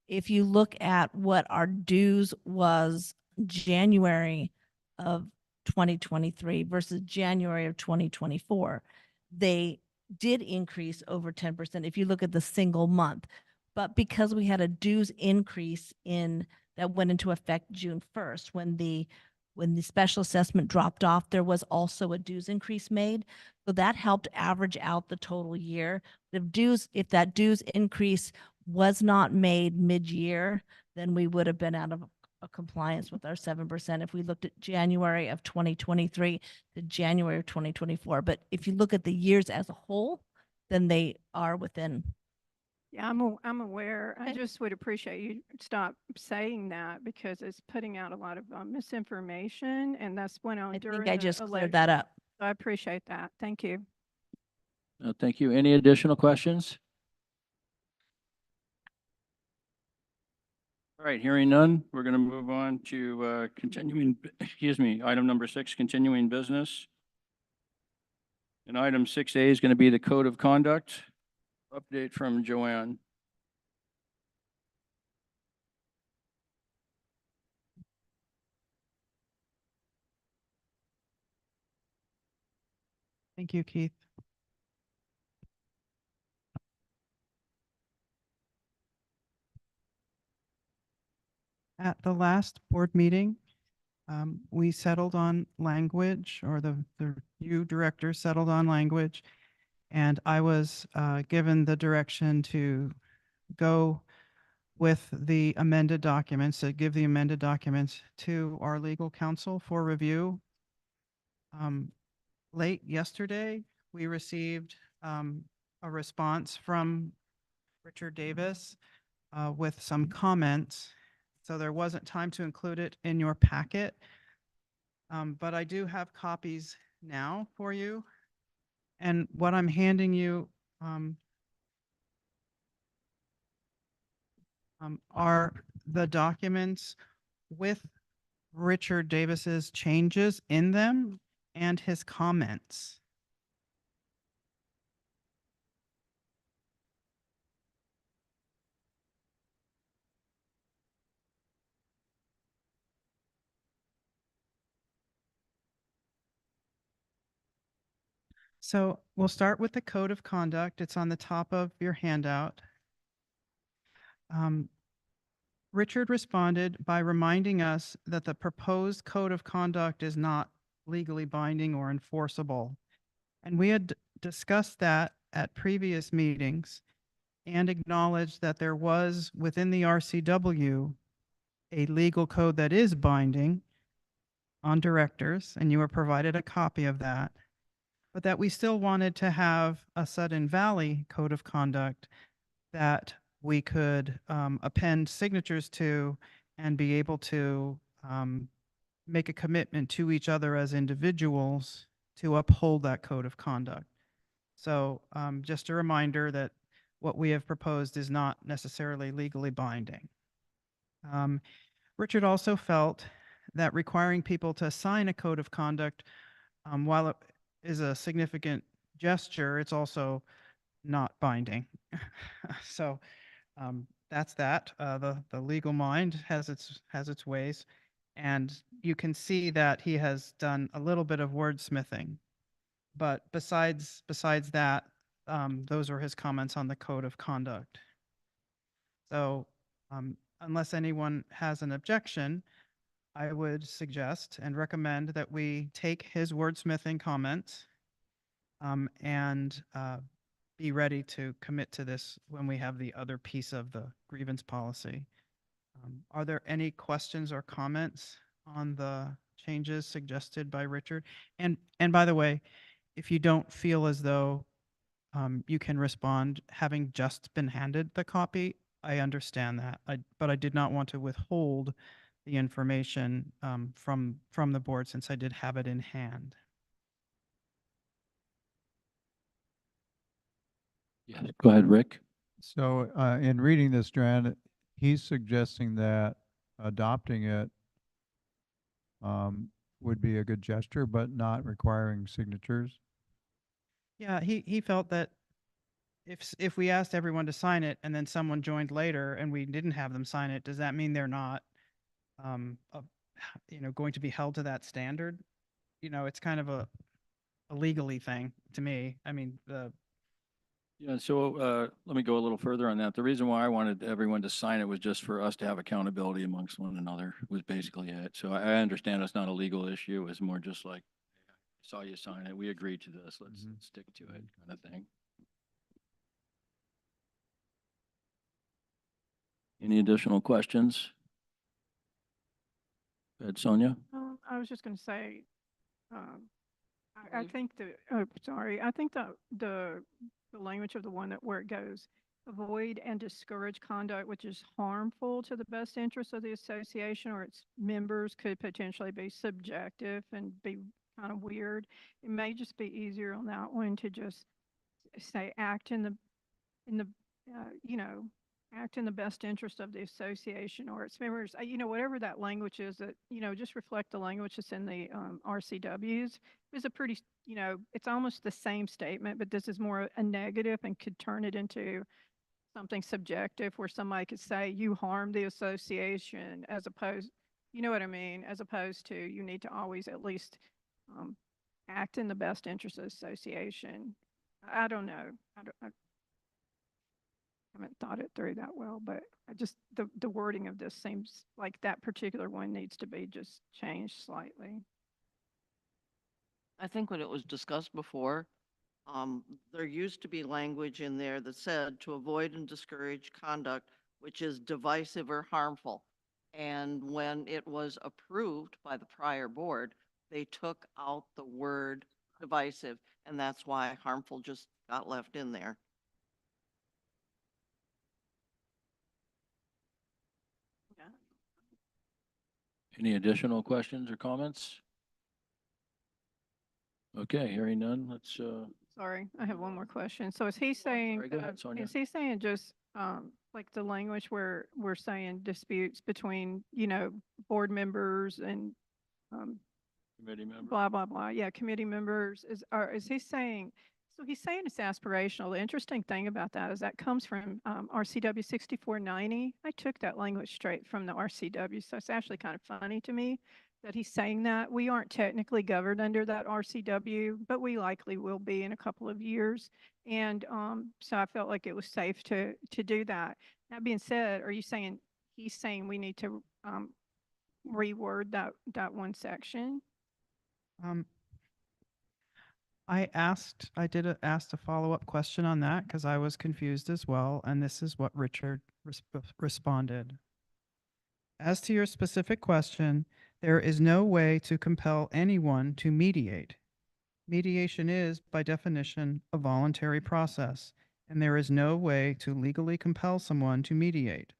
If you look at what our dues was January of 2023 versus January of 2024, they did increase over 10% if you look at the single month. But because we had a dues increase that went into effect June 1st, when the When the special assessment dropped off, there was also a dues increase made. So that helped average out the total year. If that dues increase was not made mid-year, then we would have been out of compliance with our 7% if we looked at January of 2023 to January of 2024. But if you look at the years as a whole, then they are within. Yeah, I'm aware. I Okay. just would appreciate you stop saying that because it's putting out a lot of misinformation, and that's went on I during think I the just cleared election. that up. So I appreciate that. Thank you. Thank you. Any additional questions? All right, hearing none, we're going to move on to continuing, excuse me, item number 6, continuing business. And item 6A is going to be the code of conduct. Update from Joanne. Thank you, Keith. At the last board meeting, we settled on language, or the new director settled on language, and I was given the direction to go with the amended documents, to give the amended documents to our legal counsel for review. Late yesterday, we received a response from Richard Davis with some comments. So there wasn't time to include it in your packet. But I do have copies now for you. And what I'm handing you are the documents with Richard Davis's changes in them and his comments. So we'll start with the code of conduct. It's on the top of your handout. Richard responded by reminding us that the proposed code of conduct is not legally binding or enforceable. And we had discussed that at previous meetings and acknowledged that there was within the RCW a legal code that is binding on directors, and you were provided a copy of that, but that we still wanted to have a Sudden Valley code of conduct that we could append signatures to and be able to make a commitment to each other as individuals to uphold that code of conduct. So just a reminder that what we have proposed is not necessarily legally binding. Richard also felt that requiring people to sign a code of conduct, while it is a significant gesture, it's also not binding. So that's that. The legal mind has its ways, and you can see that he has done a little bit of wordsmithing. But besides that, those were his comments on the code of conduct. So unless anyone has an objection, I would suggest and recommend that we take his wordsmithing comments and be ready to commit to this when we have the other piece of the grievance policy. Are there any questions or comments on the changes suggested by Richard? And by the way, if you don't feel as though you can respond having just been handed the copy, I understand that. But I did not want to withhold the information from the board since I did have it in hand. Yes. Go ahead, Rick. So in reading this, Joanne, he's suggesting that adopting it would be a good gesture, but not requiring signatures. Yeah, he felt that if we asked everyone to sign it and then someone joined later and we didn't have them sign it, does that mean they're not, going to be held to that standard? It's kind of a legally thing to me. I mean, Yeah, so let me go a little further on that. The reason why I wanted everyone to sign it was just for us to have accountability amongst one another, was basically it. So I understand it's not a legal issue. It's more just like, saw you sign it, we agreed to this, let's Mhm. stick to it, kind of thing. Any additional questions? Go ahead, Sonia. I was just going to say, I think oh, sorry, I think the language of the one that where it goes, avoid and discourage conduct which is harmful to the best interest of the association or its members could potentially be subjective and be kind of weird. It may just be easier on that one to just say act in the, you know, act in the best interest of the association or its members, you know, whatever that language is that, you know, just reflect the language that's in the RCWs. It's a pretty, you know, it's almost the same statement, but this is more a negative and could turn it into something subjective where somebody could say you harm the association as opposed, you know what I mean, as opposed to you need to always at least act in the best interest of the association. I don't know. I haven't thought it through that well, but I just, the wording of this seems like that particular one needs to be just changed slightly. I think when it was discussed before, there used to be language in there that said to avoid and discourage conduct which is divisive or harmful. And when it was approved by the prior board, they took out the word divisive, and that's why harmful just got left in there. Yeah. Any additional questions or comments? Okay, hearing none, let's, Sorry, I have one more question. So is he saying, sorry, go ahead, Sonia. is he saying just, like the language where we're saying disputes between, you know, board members and, committee member. blah, blah, blah. Yeah, committee members is he saying, so he's saying it's aspirational. The interesting thing about that is that comes from RCW 6490. I took that language straight from the RCW, so it's actually kind of funny to me that he's saying that. We aren't technically governed under that RCW, but we likely will be in a couple of years. And so I felt like it was safe to do that. That being said, are you saying he's saying we need to reword that one section? Asked a follow-up question on that because I was confused as well, and this is what Richard responded. As to your specific question, there is no way to compel anyone to mediate. Mediation is, by definition, a voluntary process, and there is no way to legally compel someone to mediate.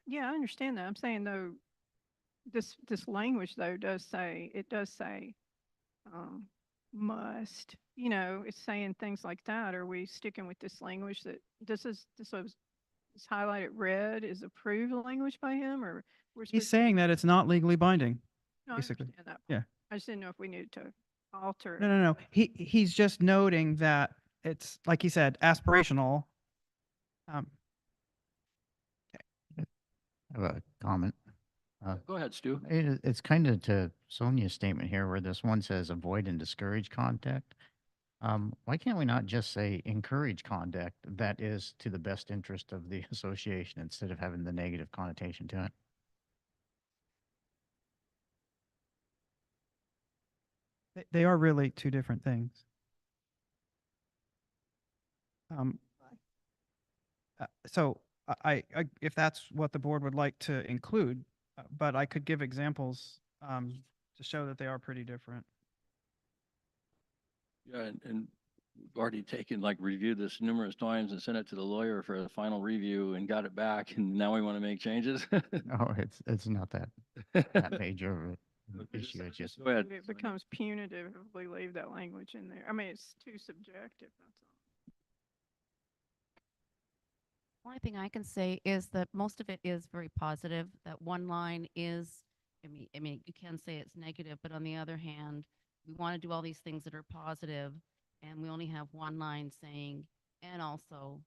Yeah, I understand that. I'm saying though, this language though does say must, you know, it's saying things like that. Are we sticking with this language that this was highlighted red is approved language by him, or we're He's saying that it's not legally binding, No, I basically. understand that. Yeah. I just didn't know if we needed to alter. No. He's just noting that it's, like he said, aspirational. I have a comment. Go ahead, Stu. It's kind of to Sonia's statement here where this one says avoid and discourage contact. Why can't we not just say encourage conduct that is to the best interest of the association instead of having the negative connotation to it? They are really two different things. So if that's what the board would like to include, but I could give examples to show that they are pretty different. Yeah, and we've already reviewed this numerous times and sent it to the lawyer for a final review and got it back, and now we want to make changes. No, it's not that major of an issue. It's just Go ahead. It becomes punitive if we leave that language in there. I mean, it's too subjective, that's all. Only thing I can say is that most of it is very positive. That one line is, I mean, you can say it's negative, but on the other hand, we want to do all these things that are positive, and we only have one line saying, and also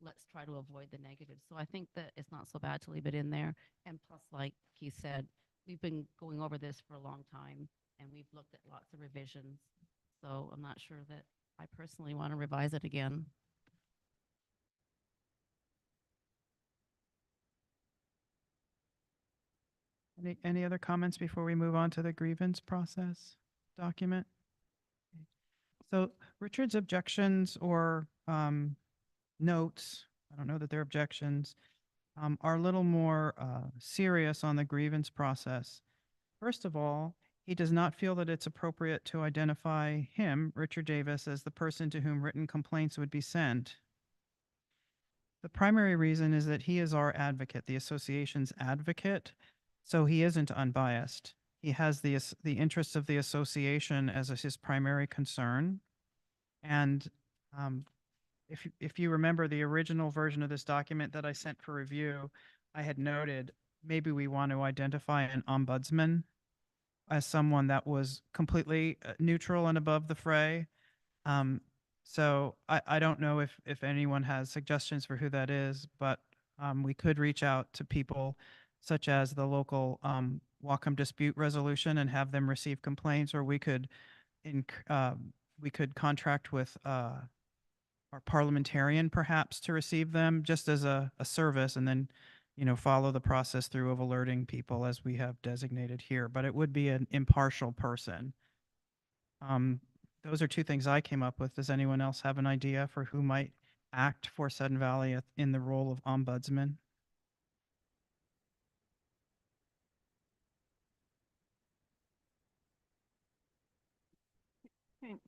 let's try to avoid the negative. So I think that it's not so bad to leave it in there. And plus, like he said, we've been going over this for a long time, and we've looked at lots of revisions. So I'm not sure that I personally want to revise it again. Any other comments before we move on to the grievance process document? So Richard's objections or notes, I don't know that they're objections, are a little more serious on the grievance process. First of all, he does not feel that it's appropriate to identify him, Richard Davis, as the person to whom written complaints would be sent. The primary reason is that he is our advocate, the association's advocate, so he isn't unbiased. He has the interests of the association as his primary concern. And if you remember the original version of this document that I sent for review, I had noted maybe we want to identify an ombudsman as someone that was completely neutral and above the fray. So I don't know if anyone has suggestions for who that is, but we could reach out to people such as the local Wacom dispute resolution and have them receive complaints, or we could contract with our parliamentarian perhaps to receive them just as a service, and then follow the process through of alerting people as we have designated here, but it would be an impartial person. Those are two things I came up with. Does anyone else have an idea for who might act for Sudden Valley in the role of ombudsman?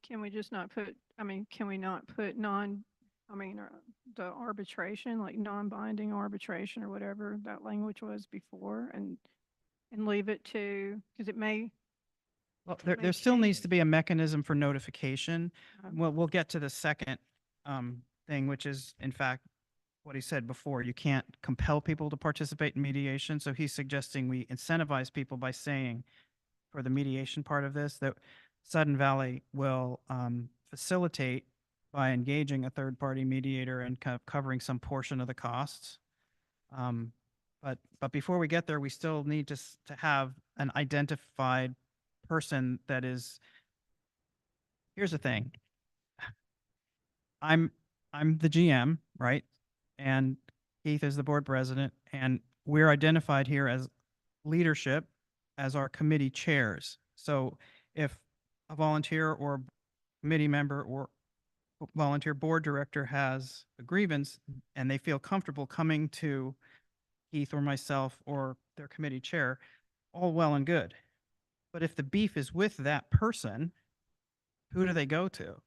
Can we just not put, can we not put the arbitration, like non-binding arbitration or whatever that language was before, and leave it to, because it may. Well, may there still needs change. to be a mechanism for notification. Um, Well, we'll get to the second thing, which is in fact what he said before. You can't compel people to participate in mediation. So he's suggesting we incentivize people by saying for the mediation part of this, that Sudden Valley will facilitate by engaging a third-party mediator and covering some portion of the costs. But before we get there, we still need to have an identified person that is. Here's the thing. I'm the GM, right? And Keith is the board president, and we're identified here as leadership as our committee chairs. So if a volunteer or committee member or volunteer board director has a grievance and they feel comfortable coming to Keith or myself or their committee chair, all well and good. But if the beef is with that person, who do they go to?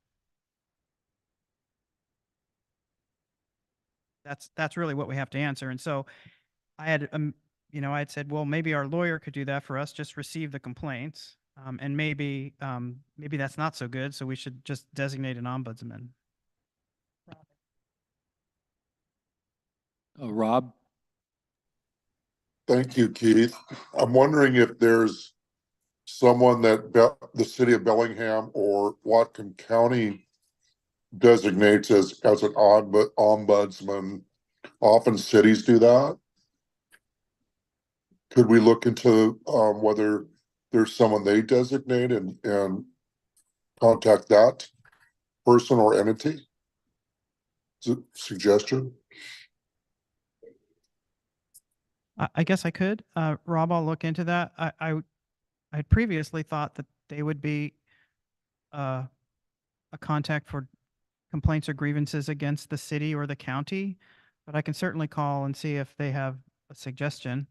That's really what we have to answer. And so I had, I had said, well, maybe our lawyer could do that for us, just receive the complaints. And maybe that's not so good. So we should just designate an ombudsman. Rob? Thank you, Keith. I'm wondering if there's someone that the city of Bellingham or Whatcom County designates as an ombudsman. Often cities do that. Could we look into whether there's someone they designate and contact that person or entity? Is it a suggestion? I guess I could. Rob, I'll look into that. I had previously thought that they would be a contact for complaints or grievances against the city or the county, but I can certainly call and see if they have a suggestion.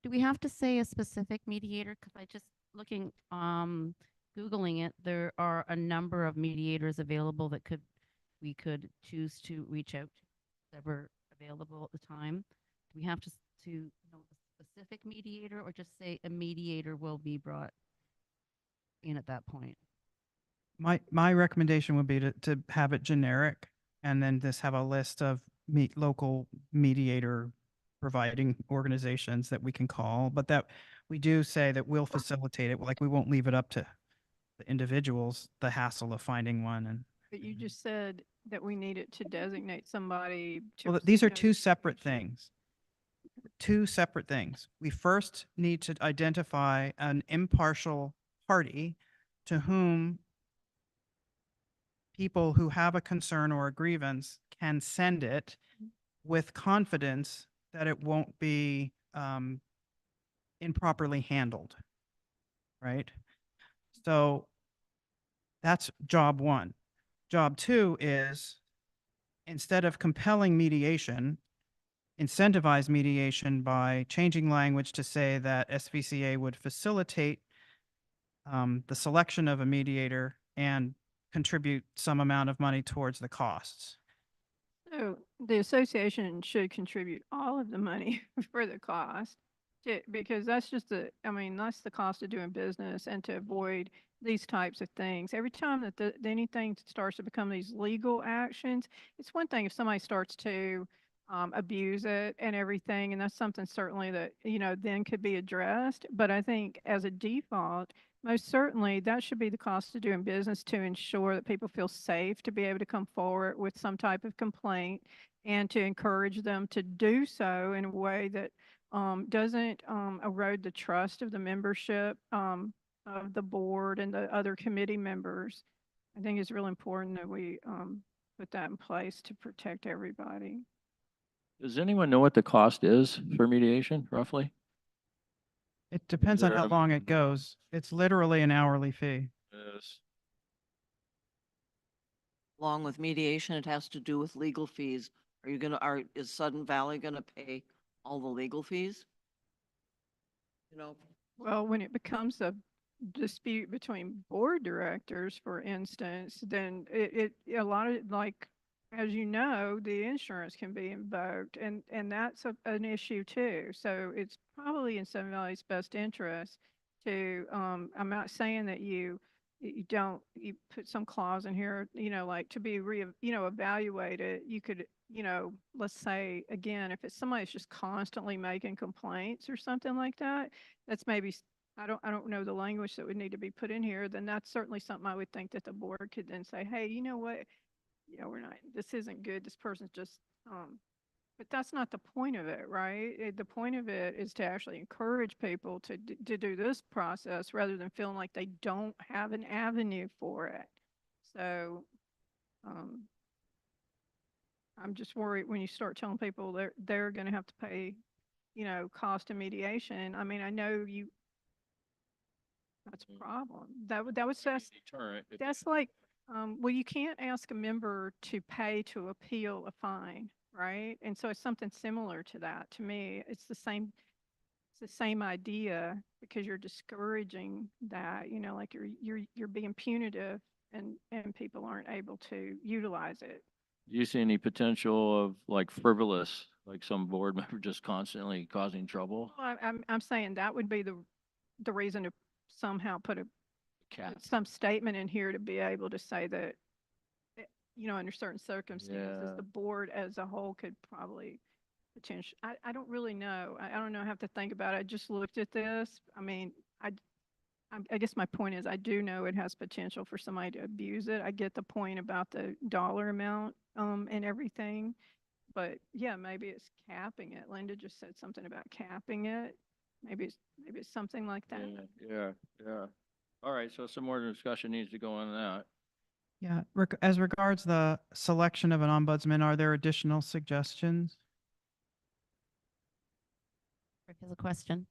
Do we have to say a specific mediator? Because I just looking, Googling it, there are a number of mediators available that we could choose to reach out to that were available at the time. Do we have to know a specific mediator, or just say a mediator will be brought in at that point? My recommendation would be to have it generic and then just have a list of local mediator providing organizations that we can call, but that we do say that we'll facilitate it. Like we won't leave it up to the individuals, the hassle of finding one. And But you just said that we needed to designate somebody to. well, these are receive two separate notification. things. Two separate things. We first need to identify an impartial party to whom people who have a concern or a grievance can send it with confidence that it won't be improperly handled, right? So that's job one. Job two is, instead of compelling mediation, incentivize mediation by changing language to say that SVCA would facilitate the selection of a mediator and contribute some amount of money towards the costs. So the association should contribute all of the money for the cost because that's just that's the cost of doing business and to avoid these types of things. Every time that anything starts to become these legal actions, it's one thing if somebody starts to abuse it and everything, and that's something certainly that, then could be addressed. But I think as a default, most certainly that should be the cost of doing business to ensure that people feel safe to be able to come forward with some type of complaint and to encourage them to do so in a way that doesn't erode the trust of the membership of the board and the other committee members. I think it's really important that we put that in place to protect everybody. Does anyone know what the cost is for mediation, roughly? It depends on there how a- long it goes. It's literally an hourly fee. Yes. Along with mediation, it has to do with legal fees. Is Sudden Valley gonna pay all the legal fees? Well, when it becomes a dispute between board directors, for instance, then a lot of, like, as you know, the insurance can be invoked and that's an issue too. So it's probably in Sudden Valley's best interest to, I'm not saying that you put some clause in here, like to be evaluated. You could, let's say again, if it's somebody that's just constantly making complaints or something like that, that's maybe, I don't know the language that would need to be put in here, then that's certainly something I would think that the board could then say, hey, you know what? This isn't good. This person's just, but that's not the point of it, right? The point of it is to actually encourage people to do this process rather than feeling like they don't have an avenue for it. So, I'm just worried when you start telling people they're going to have to pay, cost of mediation. I mean, I know that's a problem. That was just, Deterrent. that's like, well, you can't ask a member to pay to appeal a fine, right? And so it's something similar to that. To me, it's the same idea because you're discouraging that, like you're being punitive and people aren't able to utilize it. Do you see any potential of like frivolous, like some board member just constantly causing trouble? Well, I'm saying that would be the reason to somehow put Cap. some statement in here to be able to say that, under certain circumstances, Yeah. the board as a whole could probably potentially, I don't really know. I don't know. I have to think about it. I just looked at this. I mean, I guess my point is I do know it has potential for somebody to abuse it. I get the point about the dollar amount and everything. But yeah, maybe it's capping it. Linda just said something about capping it. Maybe it's something like that. Yeah. All right, so some more discussion needs to go on that. Yeah, as regards the selection of an ombudsman, are there additional suggestions? Rick has a question.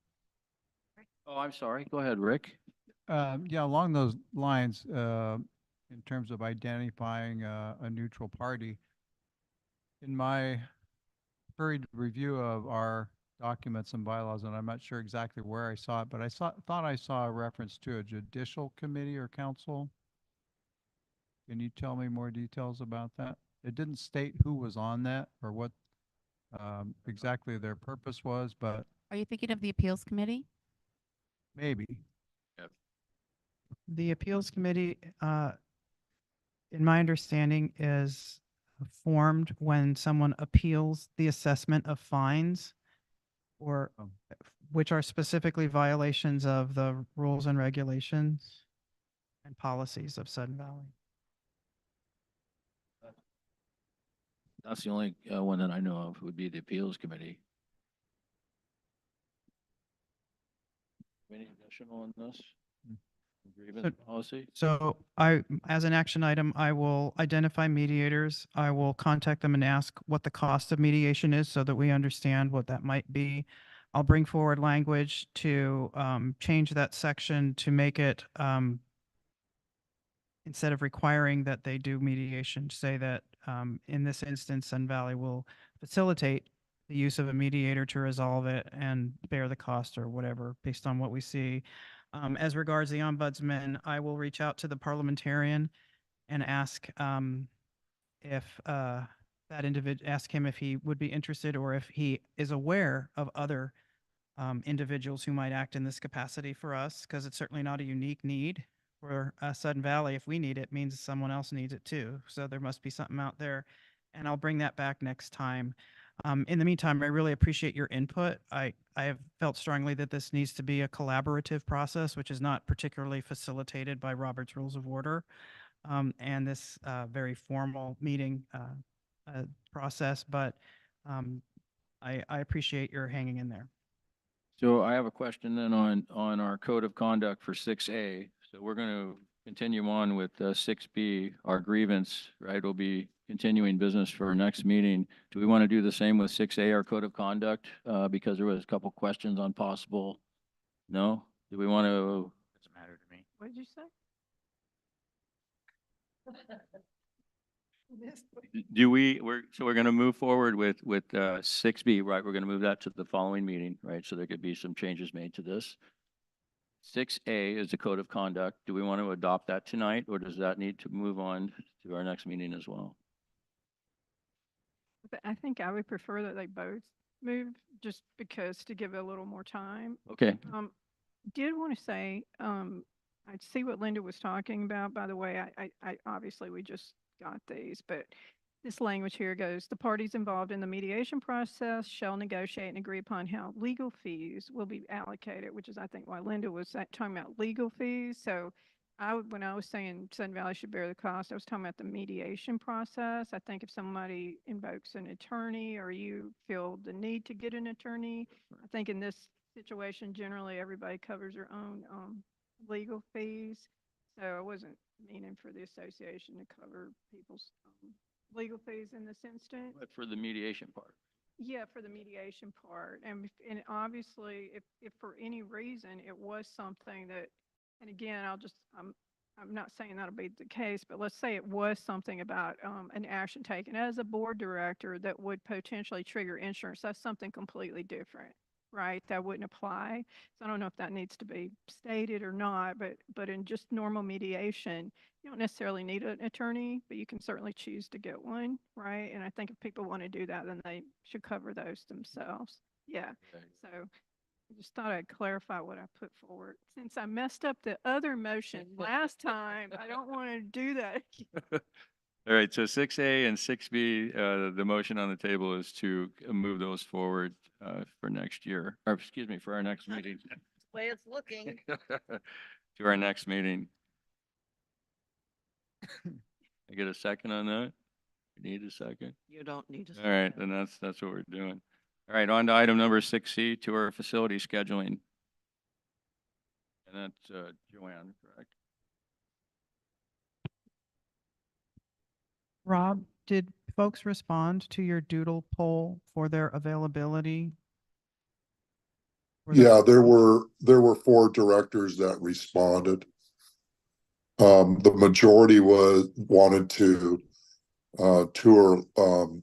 Oh, I'm sorry. Go ahead, Rick. Yeah, along those lines, in terms of identifying a neutral party, in my hurried review of our documents and bylaws, and I'm not sure exactly where I saw it, but thought I saw a reference to a judicial committee or council. Can you tell me more details about that? It didn't state who was on that or what exactly their purpose was, but Are you thinking of the appeals committee? maybe. The appeals committee, in my understanding, is formed when someone appeals the assessment of fines or which are specifically violations of the rules and regulations and policies of Sudden Valley. That's the only one that I know of would be the appeals committee. Any additional on this? grievance policy? So as an action item, I will identify mediators. I will contact them and ask what the cost of mediation is so that we understand what that might be. I'll bring forward language to change that section to make it, instead of requiring that they do mediation, say that in this instance, Sun Valley will facilitate the use of a mediator to resolve it and bear the cost or whatever based on what we see. As regards the ombudsman, I will reach out to the parliamentarian and ask if that individual, ask him if he would be interested or if he is aware of other individuals who might act in this capacity for us, because it's certainly not a unique need for Sudden Valley. If we need it, means someone else needs it too. So there must be something out there, and I'll bring that back next time. In the meantime, I really appreciate your input. I have felt strongly that this needs to be a collaborative process, which is not particularly facilitated by Robert's Rules of Order, and this very formal meeting process. But I appreciate your hanging in there. So I have a question then on our code of conduct for 6A. So we're going to continue on with 6B, our grievance, right? Will be continuing business for our next meeting. Do we want to do the same with 6A, our code of conduct? Because there was a couple questions on possible. No? Do we want to? Doesn't matter to me. What did you say? We're going to move forward with 6B, right? We're going to move that to the following meeting, right? So there could be some changes made to this. 6A is the code of conduct. Do we want to adopt that tonight, or does that need to move on to our next meeting as well? But I think I would prefer that they both move, just because to give it a little more time. Okay. Did want to say, I see what Linda was talking about. By the way, I obviously we just got these, but this language here goes, the parties involved in the mediation process shall negotiate and agree upon how legal fees will be allocated, which is, I think, why Linda was talking about legal fees. So when I was saying Sun Valley should bear the cost, I was talking about the mediation process. I think if somebody invokes an attorney or you feel the need to get an attorney, I think in this situation, generally everybody covers their own legal fees. So I wasn't meaning for the association to cover people's legal fees in this instance. But for the mediation part. Yeah, for the mediation part. And obviously, if for any reason it was something that, and again, I'm not saying that'll be the case, but let's say it was something about an action taken as a board director that would potentially trigger insurance. That's something completely different, right? That wouldn't apply. So I don't know if that needs to be stated or not, but in just normal mediation, you don't necessarily need an attorney, but you can certainly choose to get one, right? And I think if people want to do that, then they should cover those themselves. Yeah. Okay. So I just thought I'd clarify what I put forward. Since I messed up the other motion last time, I don't want to do that. All right, so 6A and 6B, the motion on the table is to move those forward for next year, or excuse me, for our next meeting. The way it's looking. To our next meeting. I get a second on that? You need a second? You don't need to. All right, then that's what we're doing. All right, on to item number 6C, to our facility scheduling. And that's Joanne, correct? Rob, did folks respond to your doodle poll for their availability? Yeah, there were 4 directors that responded. The majority wanted to tour on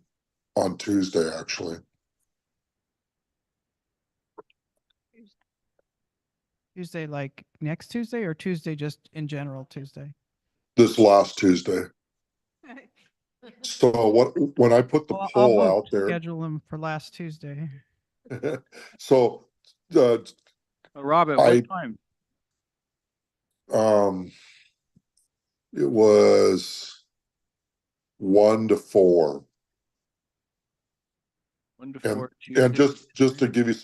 Tuesday, actually. Tuesday, like next Tuesday, or Tuesday just in general Tuesday? This last Tuesday. So when I put the Well, poll I'll out there, schedule them for last Tuesday. so Robin, I- what time? it was 1 to 4. 1 to And 4. and Tuesday. just to give you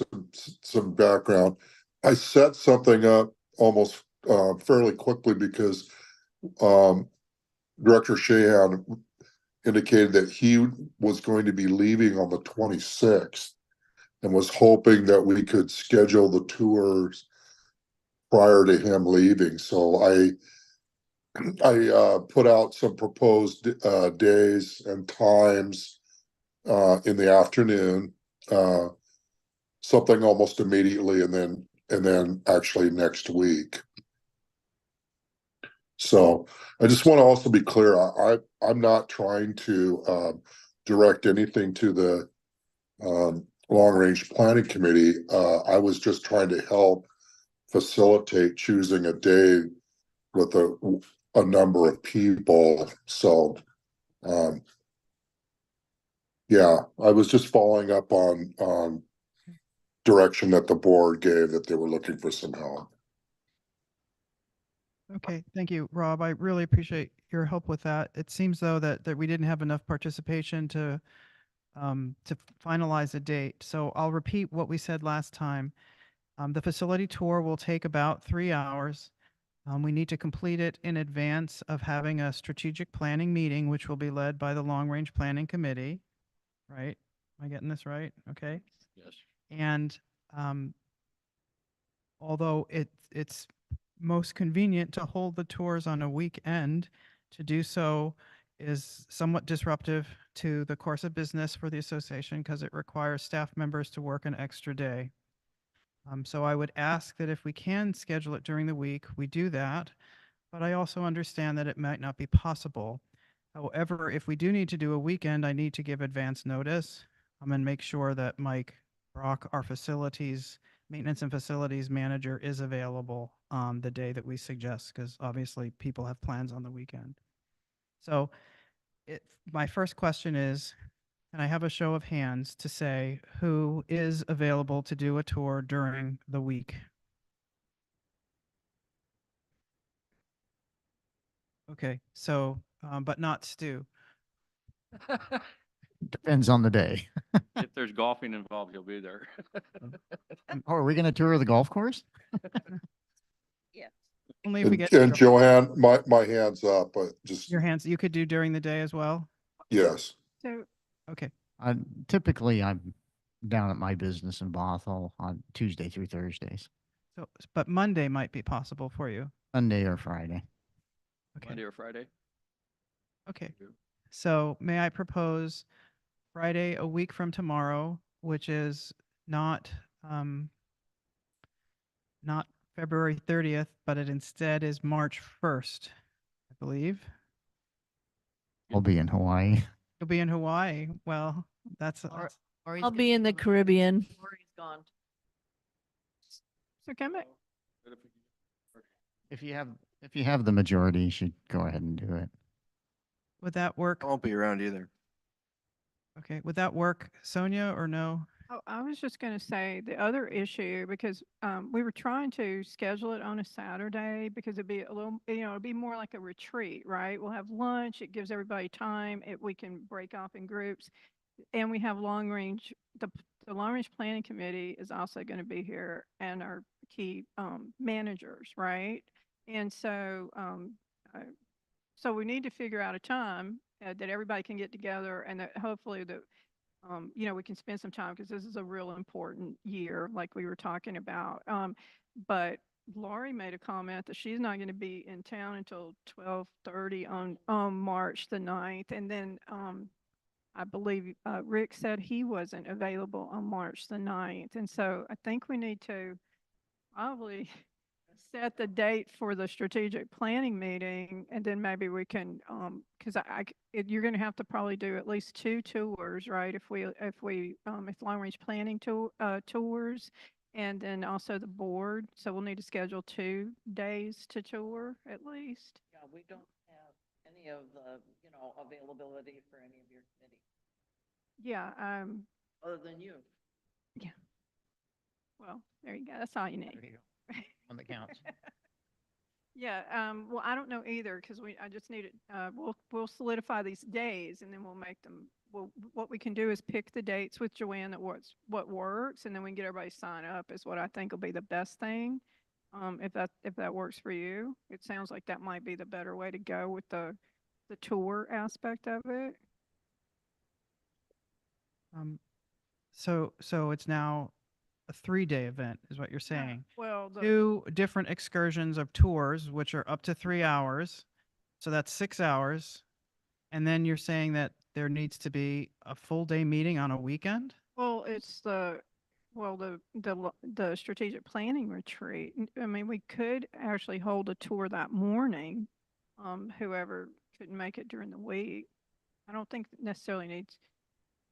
some background, I set something up almost fairly quickly because Director Shahan indicated that he was going to be leaving on the 26th and was hoping that we could schedule the tours prior to him leaving, so I put out some proposed days and times in the afternoon, something almost immediately, and then actually next week. So I just want to also be clear, I'm not trying to direct anything to the Long Range Planning Committee. I was just trying to help facilitate choosing a day with a number of people. So yeah, I was just following up on direction that the board gave, that they were looking for some help. Okay, thank you, Rob. I really appreciate your help with that. It seems though that we didn't have enough participation to finalize a date. So I'll repeat what we said last time. The facility tour will take about 3 hours. We need to complete it in advance of having a strategic planning meeting, which will be led by the Long Range Planning Committee, right? Am I getting this right? Okay. Yes. And although it's most convenient to hold the tours on a weekend, to do so is somewhat disruptive to the course of business for the association because it requires staff members to work an extra day. So I would ask that if we can schedule it during the week, we do that, but I also understand that it might not be possible. However, if we do need to do a weekend, I need to give advance notice and make sure that Mike Brock, our maintenance and facilities manager, is available the day that we suggest, because obviously people have plans on the weekend. So my first question is, can I have a show of hands to say who is available to do a tour during the week? Okay, so, but not Stu. Depends on the day. If there's golfing involved, he'll be there. Oh, are we going to tour the golf course? Only if we And, get and Joanne, my hand's up, but just, your hands, you could do during the day as well? yes. So, Okay, Typically, I'm down at my business in Bothell on Tuesday through Thursdays, so, but Monday might be possible for you. Sunday or Friday. Okay, Monday or Friday? okay. So may I propose Friday, a week from tomorrow, which is not February 30th, but it instead is March 1st, I believe. I'll be in Hawaii. You'll be in Hawaii. Well, that's Or he's I'll gonna be in the go to- Caribbean. Or he's gone. so come back. If you have the majority, you should go ahead and do it. would that work? I won't be around either. Okay, would that work, Sonia, or no? Oh, I was just going to say the other issue, because we were trying to schedule it on a Saturday because it'd be a little, it'd be more like a retreat, right? We'll have lunch. It gives everybody time. We can break off in groups. And we have long range, the long range planning committee is also going to be here, and our key managers, right? And so, so we need to figure out a time that everybody can get together, and that hopefully that, we can spend some time, because this is a real important year, like we were talking about. But Lori made a comment that she's not going to be in town until 12:30 on March the 9th. And then I believe Rick said he wasn't available on March the 9th. And so I think we need to probably set the date for the strategic planning meeting, and then maybe we can, because you're going to have to probably do at least 2 tours, right? If long range planning tours, and then also the board. So we'll need to schedule 2 days to tour at least. Yeah, we don't have any of the, availability for any of your committee, Yeah. other than you. Well, there you go. That's all you need. There you go. On the counts. Yeah, well, I don't know either, because I just need it, we'll solidify these days, and then we'll make them, what we can do is pick the dates with Joanne what works, and then we can get everybody to sign up is what I think will be the best thing. If that works for you, it sounds like that might be the better way to go with the tour aspect of it. So it's now a 3-day event, is what you're saying. Well, Two different excursions of tours, which are up to 3 hours. So that's 6 hours. And then you're saying that there needs to be a full day meeting on a weekend? well, it's the strategic planning retreat. I mean, we could actually hold a tour that morning. Whoever couldn't make it during the week. I don't think it necessarily needs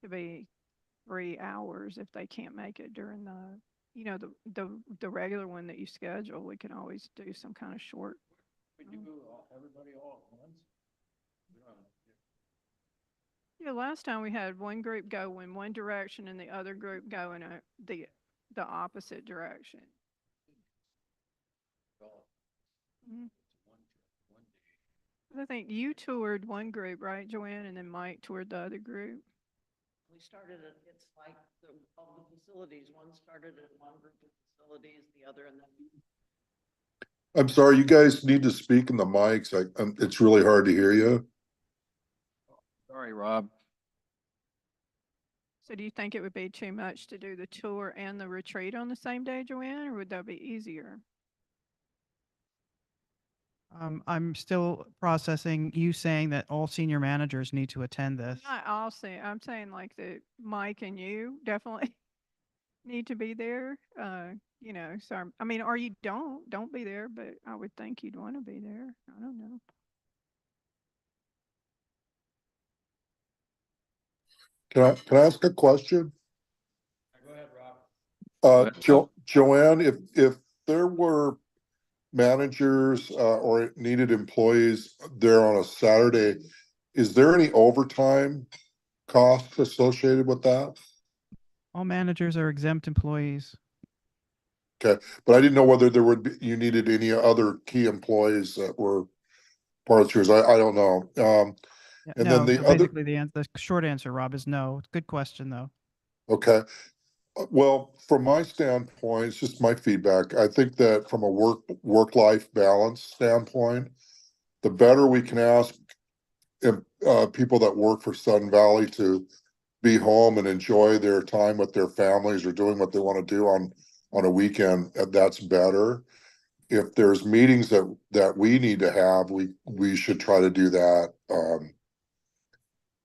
to be 3 hours if they can't make it during the regular one that you schedule. We can always do some kind of short. everybody all at once? Yeah, last time we had one group go in one direction and the other group go in the opposite direction. Mhm. I think you toured one group, right, Joanne, and then Mike toured the other group. We started at, it's like all the facilities, one started at one group of facilities, the other in the. I'm sorry, you guys need to speak in the mics. It's really hard to hear you. Sorry, Rob. So do you think it would be too much to do the tour and the retreat on the same day, Joanne, or would that be easier? I'm still processing you saying that all senior managers need to attend this. Not all say, I'm saying like the Mike and you definitely need to be there. So I mean, or you don't be there, but I would think you'd want to be there. I don't know. Can I ask a question? Go ahead, Rob. Joanne, if there were managers, or needed employees there on a Saturday, is there any overtime costs associated with that? All managers are exempt employees. Okay, but I didn't know whether you needed any other key employees that were part of yours. I don't know. Yeah, And no, then the so other, basically the short answer, Rob, is no. Good question, though. okay. Well, from my standpoint, it's just my feedback. I think that from a work-life balance standpoint, the better we can ask people that work for Sun Valley to be home and enjoy their time with their families or doing what they want to do on a weekend, that's better. If there's meetings that we need to have, we should try to do that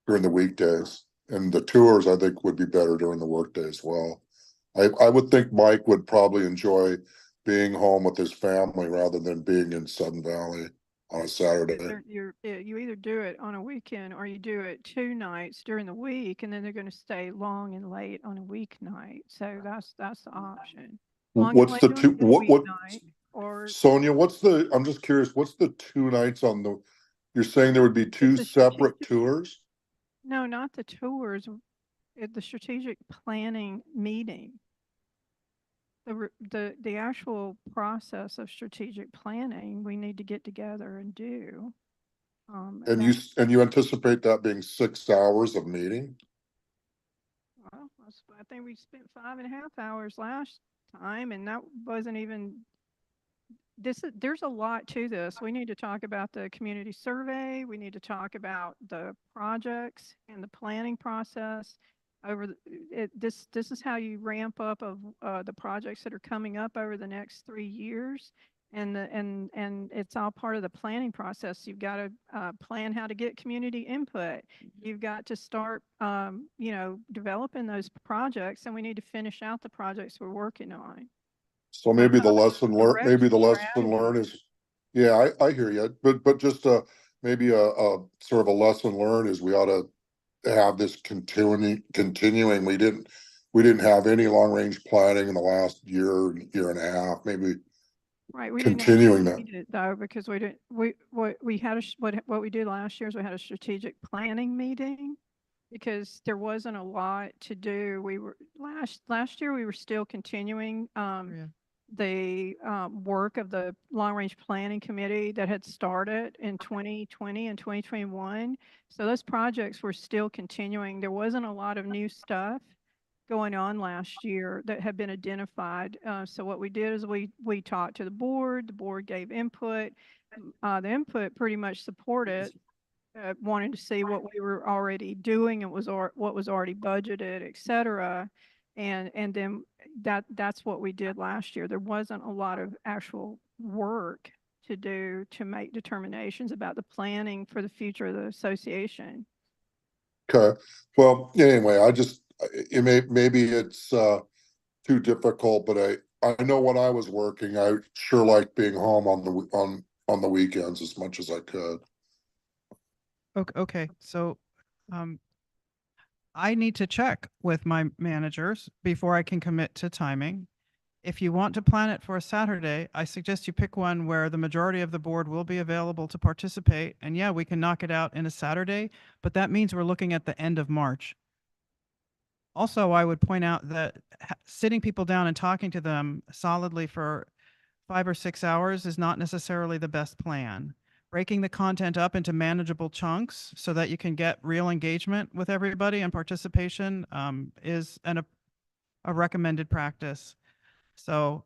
during the weekdays. And the tours, I think, would be better during the workday as well. I would think Mike would probably enjoy being home with his family rather than being in Sun Valley on a Saturday. You either do it on a weekend or you do it 2 nights during the week, and then they're going to stay long and late on a weeknight. So that's the option. Long and What's late the on two, a what, weeknight, or Sonia, I'm just curious, what's the 2 nights you're saying there would be 2 the separate strategic- tours? no, not the tours, the strategic planning meeting. The actual process of strategic planning, we need to get together and do. And you anticipate that being 6 hours of meeting? Well, I think we spent 5.5 hours last time, and that wasn't even, there's a lot to this. We need to talk about the community survey. We need to talk about the projects and the planning process. This is how you ramp up of the projects that are coming up over the next 3 years. And it's all part of the planning process. You've got to plan how to get community input. You've got to start, developing those projects, and we need to finish out the projects we're working on. So maybe the lesson direction learned is, yeah, I hear you, but just maybe a sort of a lesson learned is we ought to have this continuing. We didn't have any long range planning in the last year and a half, maybe. Right, we continuing didn't that. need it though, because we didn't, what we had, what we did last year is we had a strategic planning meeting, because there wasn't a lot to do. We were, last year, we were still continuing, the work of the long range planning committee that had started in 2020 and 2021. So those projects were still continuing. There wasn't a lot of new stuff going on last year that had been identified. So what we did is we talked to the board gave input. The input pretty much supported, wanting to see what we were already doing and what was already budgeted, et cetera. And then that's what we did last year. There wasn't a lot of actual work to do to make determinations about the planning for the future of the association. Okay, well, anyway, maybe it's, too difficult, but I know when I was working, I sure liked being home on the weekends as much as I could. Okay, so, I need to check with my managers before I can commit to timing. If you want to plan it for a Saturday, I suggest you pick one where the majority of the board will be available to participate. And yeah, we can knock it out in a Saturday, but that means we're looking at the end of March. Also, I would point out that sitting people down and talking to them solidly for 5 or 6 hours is not necessarily the best plan. Breaking the content up into manageable chunks so that you can get real engagement with everybody and participation is a recommended practice. So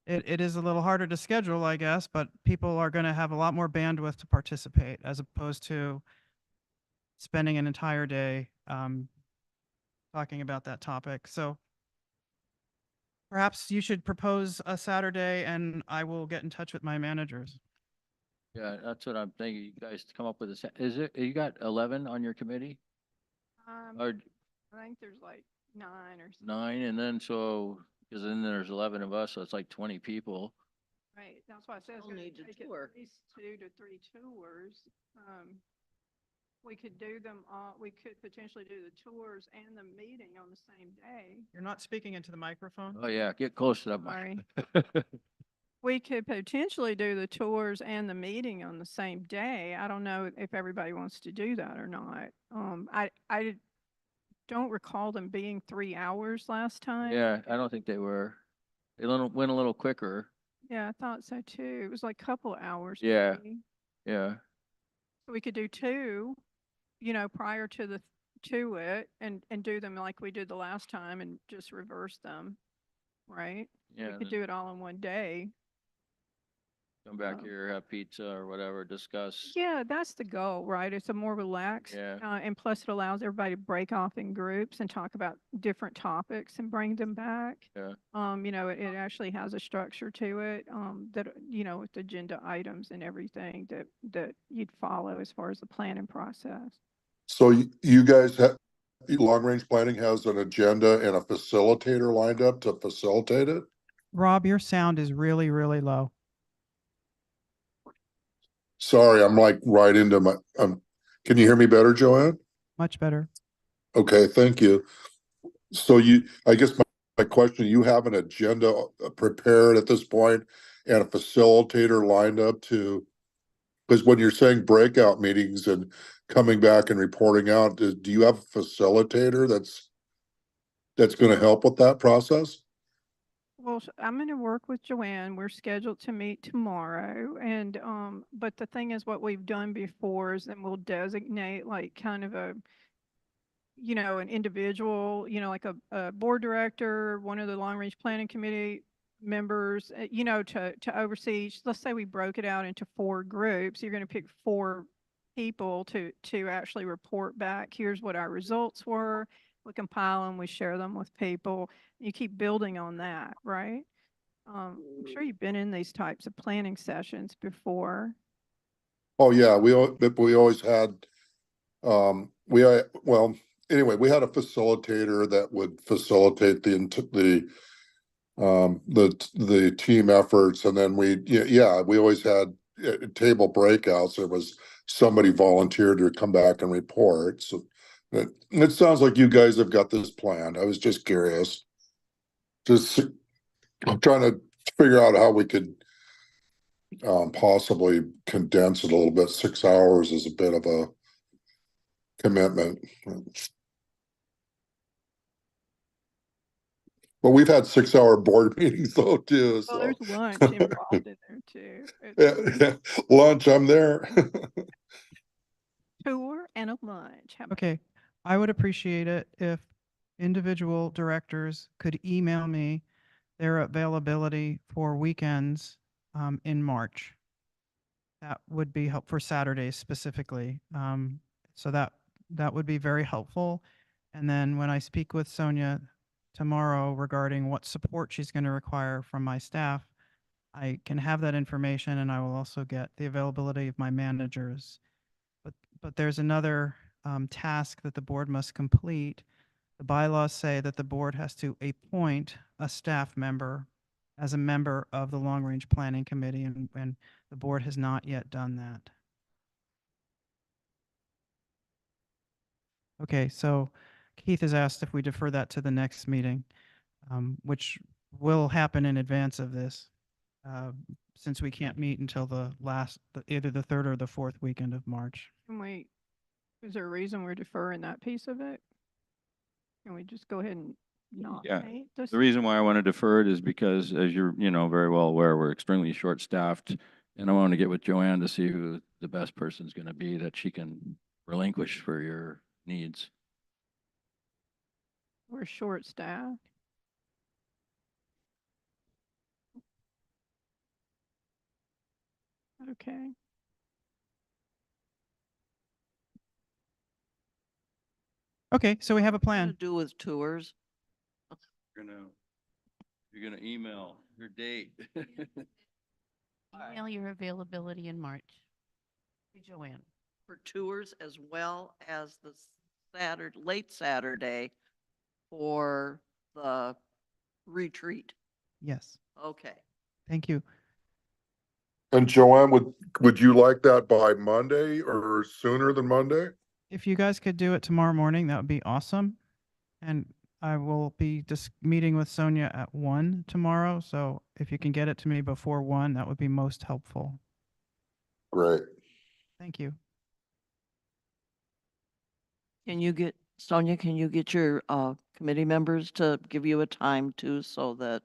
it is a little harder to schedule, I guess, but people are going to have a lot more bandwidth to participate as opposed to spending an entire day talking about that topic. So perhaps you should propose a Saturday and I will get in touch with my managers. Yeah, that's what I'm thinking. You guys come up with is it, you got 11 on your committee? Or I think there's like 9 or something. 9, and then because then there's 11 of us, so it's like 20 people. Right, that's why I said it's We'll gonna need to take at tour. least 2 to 3 tours. We could do them all, we could potentially do the tours and the meeting on the same day. You're not speaking into the microphone? Oh, yeah, get close to that mic. Sorry. We could potentially do the tours and the meeting on the same day. I don't know if everybody wants to do that or not. I don't recall them being 3 hours last time. Yeah, I don't think they were. They went a little quicker. Yeah, I thought so too. It was like a couple of hours. Yeah. maybe. Yeah. So we could do 2, prior to it and do them like we did the last time and just reverse them. Right? Yeah. We and could then do it all in one day. come back here, have pizza or whatever, discuss. Yeah, that's the goal, right? It's a more relaxed, Yeah. and plus it allows everybody to break off in groups and talk about different topics and bring them back. Yeah. It actually has a structure to it, that, with agenda items and everything that you'd follow as far as the planning process. So you guys long range planning has an agenda and a facilitator lined up to facilitate it? Rob, your sound is really, really low. Sorry, I'm like right into my, can you hear me better, Joanne? Much better. Okay, thank you. So I guess my question, you have an agenda prepared at this point and a facilitator lined up to, because when you're saying breakout meetings and coming back and reporting out, do you have a facilitator that's going to help with that process? Well, I'm going to work with Joanne. We're scheduled to meet tomorrow. And, but the thing is, what we've done before is then we'll designate like kind of an individual, like a board director, one of the long range planning committee members, to oversee each. Let's say we broke it out into 4 groups. You're going to pick 4 people to actually report back. Here's what our results were. We compile them, we share them with people. You keep building on that, right? I'm sure you've been in these types of planning sessions before. Oh, yeah, we always had, anyway, we had a facilitator that would facilitate the team efforts, and then we always had table breakouts. There was somebody volunteered to come back and report. So it sounds like you guys have got this planned. I was just curious. I'm trying to figure out how we could possibly condense it a little bit. 6 hours is a bit of a commitment. But we've had 6-hour board meetings though too. Well, So there's lunch involved in there too. yeah, lunch, I'm there. Tour and a lunch. How about Okay, I would appreciate it if individual directors could email me their availability for weekends in March. That would be helpful for Saturdays specifically. So that would be very helpful. And then when I speak with Sonia, tomorrow regarding what support she's going to require from my staff, I can have that information and I will also get the availability of my managers. But there's another task that the board must complete. The bylaws say that the board has to appoint a staff member as a member of the Long Range Planning Committee, and the board has not yet done that. Okay, so Keith has asked if we defer that to the next meeting, which will happen in advance of this, since we can't meet until either the third or the fourth weekend of March. Can we, is there a reason we're deferring that piece of it? Can we just go ahead and not Yeah. paint this? The reason why I want to defer it is because, as you're, very well aware, we're extremely short-staffed. And I want to get with Joanne to see who the best person's going to be that she can relinquish for your needs. We're short-staffed. Okay. Okay, so we have a What do you plan. do with tours? You're gonna email your date. Email your availability in March to Joanne. For tours as well as the late Saturday for the retreat. Yes, Okay. thank you. And Joanne, would you like that by Monday or sooner than Monday? If you guys could do it tomorrow morning, that would be awesome. And I will be just meeting with Sonia at 1 tomorrow, so if you can get it to me before 1, that would be most helpful. Great. Thank you. Sonia, can you get your committee members to give you a time too, so that,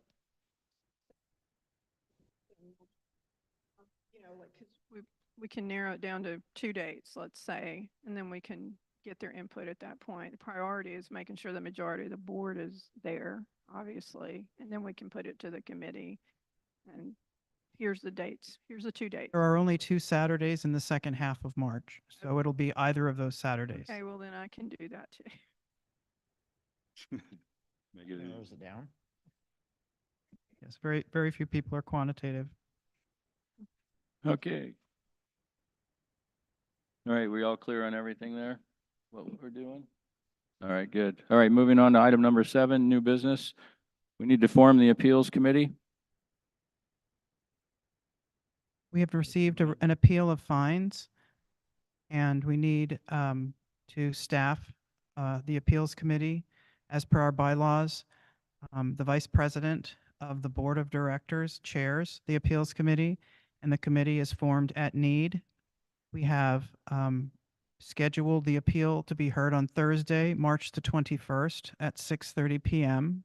Like, 'cause we can narrow it down to 2 dates, let's say, and then we can get their input at that point. The priority is making sure the majority of the board is there, obviously, and then we can put it to the committee. And here's the dates. Here's the 2 dates. There are only 2 Saturdays in the second half of March, so it'll be either of those Saturdays. Okay, well then I can do that too. Make it Narrows it down. Yes, very, very few people are quantitative. Okay. All right, we all clear on everything there? What we're doing? All right, good. All right, moving on to item number 7, new business. We need to form the appeals committee. We have received an appeal of fines, and we need to staff the appeals committee as per our bylaws. The vice president of the board of directors chairs the appeals committee, and the committee is formed at need. We have scheduled the appeal to be heard on Thursday, March the 21st at 6:30 p.m.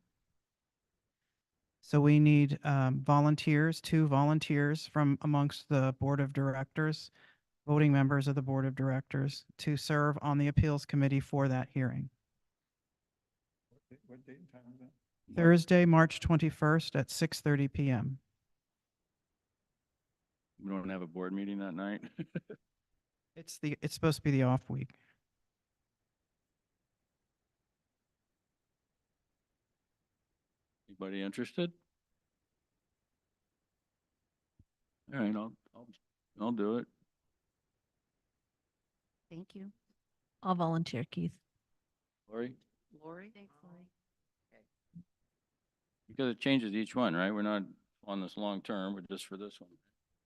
So we need volunteers, 2 volunteers from amongst the board of directors, voting members of the board of directors, to serve on the appeals committee for that hearing. What date and time is that? Thursday, March 21st at 6:30 p.m. We don't have a board meeting that night. It's supposed to be the off week. Anybody interested? All right, I'll do it. Thank you. I'll volunteer, Keith. Lori? Lori? Thanks, Lori. Because it changes each one, right? We're not on this long term, but just for this one.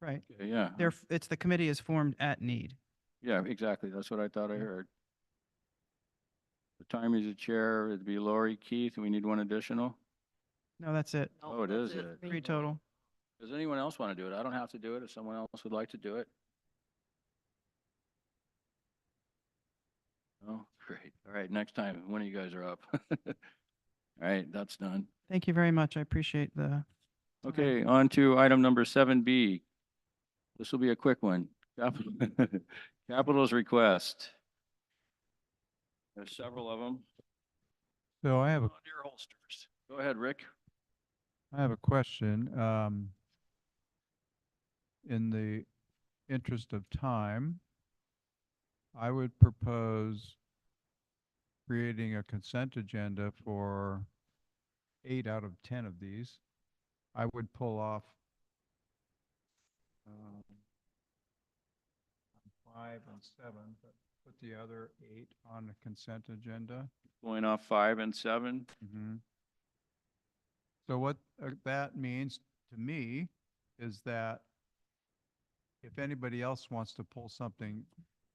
Right. Okay, yeah. It's the committee is formed at need. Yeah, exactly. That's what I thought I heard. The time is the chair, it'd be Lori, Keith, and we need one additional. No, that's it. No, Oh, it that's is it. 3 total. Does anyone else want to do it? I don't have to do it if someone else would like to do it. Oh, great. All right, next time, one of you guys are up. All right, that's done. Thank you very much. I appreciate the. Okay, on to item number 7B. This will be a quick one. Capital's request. There's several of them. So I have a Deer holsters. Go ahead, Rick. question. In the interest of time, I would propose creating a consent agenda for 8 out of 10 of these. I would pull off um, 5 and 7, but put the other 8 on the consent agenda. Going off 5 and 7. Mhm. So what that means to me is that if anybody else wants to pull something,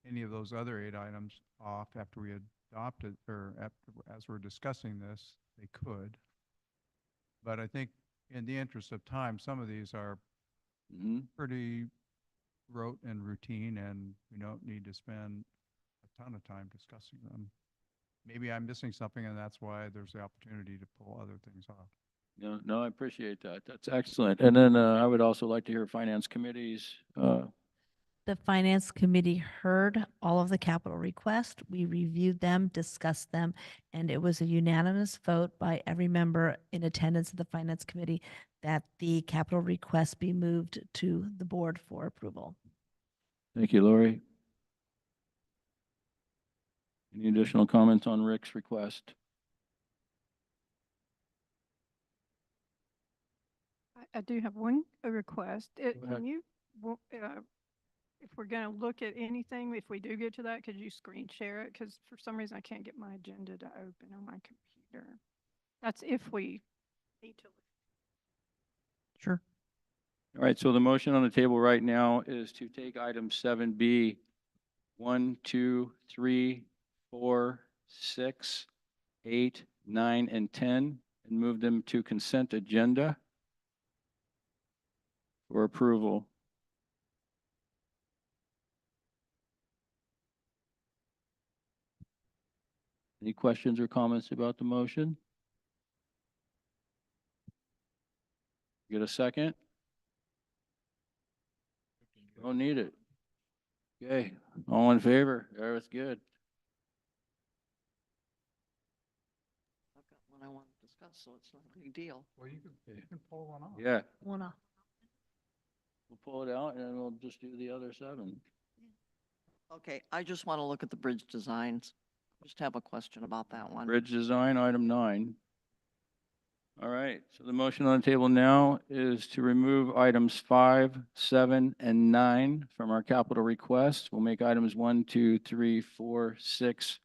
any of those other 8 items off after we adopt it, or after, as we're discussing this, they could. But I think in the interest of time, some of these are Mhm. pretty rote and routine, and we don't need to spend a ton of time discussing them. Maybe I'm missing something, and that's why there's the opportunity to pull other things off. No, I appreciate that. That's excellent. And then I would also like to hear Finance Committee's, The Finance Committee heard all of the capital requests. We reviewed them, discussed them, and it was a unanimous vote by every member in attendance of the Finance Committee that the capital request be moved to the board for approval. thank you, Lori. Any additional comments on Rick's request? I do have one request. Go ahead. When you, if we're going to look at anything, if we do get to that, could you screen share it? Because for some reason I can't get my agenda to open on my computer. That's if we need to. Sure. All right, so the motion on the table right now is to take item 7B, 1, 2, 3, 4, 6, 8, 9, and 10, and move them to consent agenda for approval. Any questions or comments about the motion? Get a second? Don't need it. Okay, all in favor? That's good. I've got one I want to discuss, so it's not a big deal. Well, you can pull one off. Yeah, Wanna we'll pull it out and then we'll just do the other 7. Okay, I just want to look at the bridge designs. Just have a question about that one. Bridge design, item 9. All right, so the motion on the table now is to remove items 5, 7, and 9 from our capital request. We'll make items 1, 2, 3, 4, 6,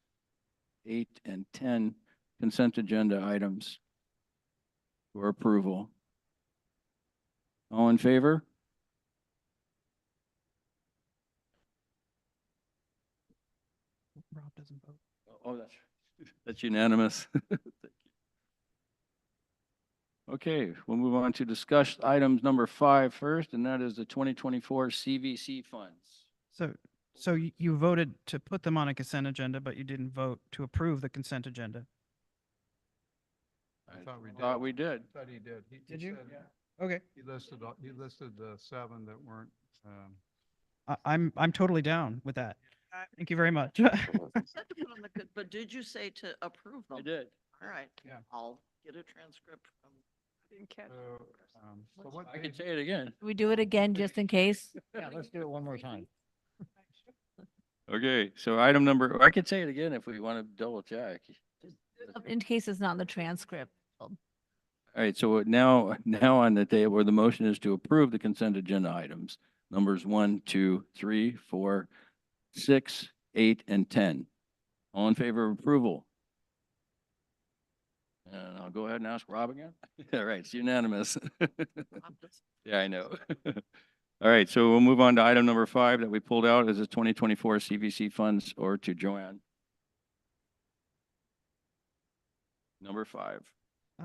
8, and 10 consent agenda items for approval. All in favor? Rob doesn't vote. Oh, that's unanimous. Okay, we'll move on to discuss items number 5 first, and that is the 2024 CVC funds. So you voted to put them on a consent agenda, but you didn't vote to approve the consent agenda. I thought we did. Thought we did. I thought he did. Did you? said- Okay. He listed the 7 that weren't, I'm totally down with that. Thank you very much. Said to put on the good- But did you say to approve them? I did. All right. Yeah. I'll get a transcript from. I didn't catch. so what I can day- say it again. we do it again just in case? Yeah, let's do it one more time. Okay, so item number, I can say it again if we want to double check. In case it's not in the transcript. All right, so now on the table, where the motion is to approve the consent agenda items, numbers 1, 2, 3, 4, 6, 8, and 10. All in favor of approval? And I'll go ahead and ask Rob again. All right, it's unanimous. I'm just- Yeah, I know. All right, so we'll move on to item number 5 that we pulled out as the 2024 CVC funds, or to Joanne. Number 5.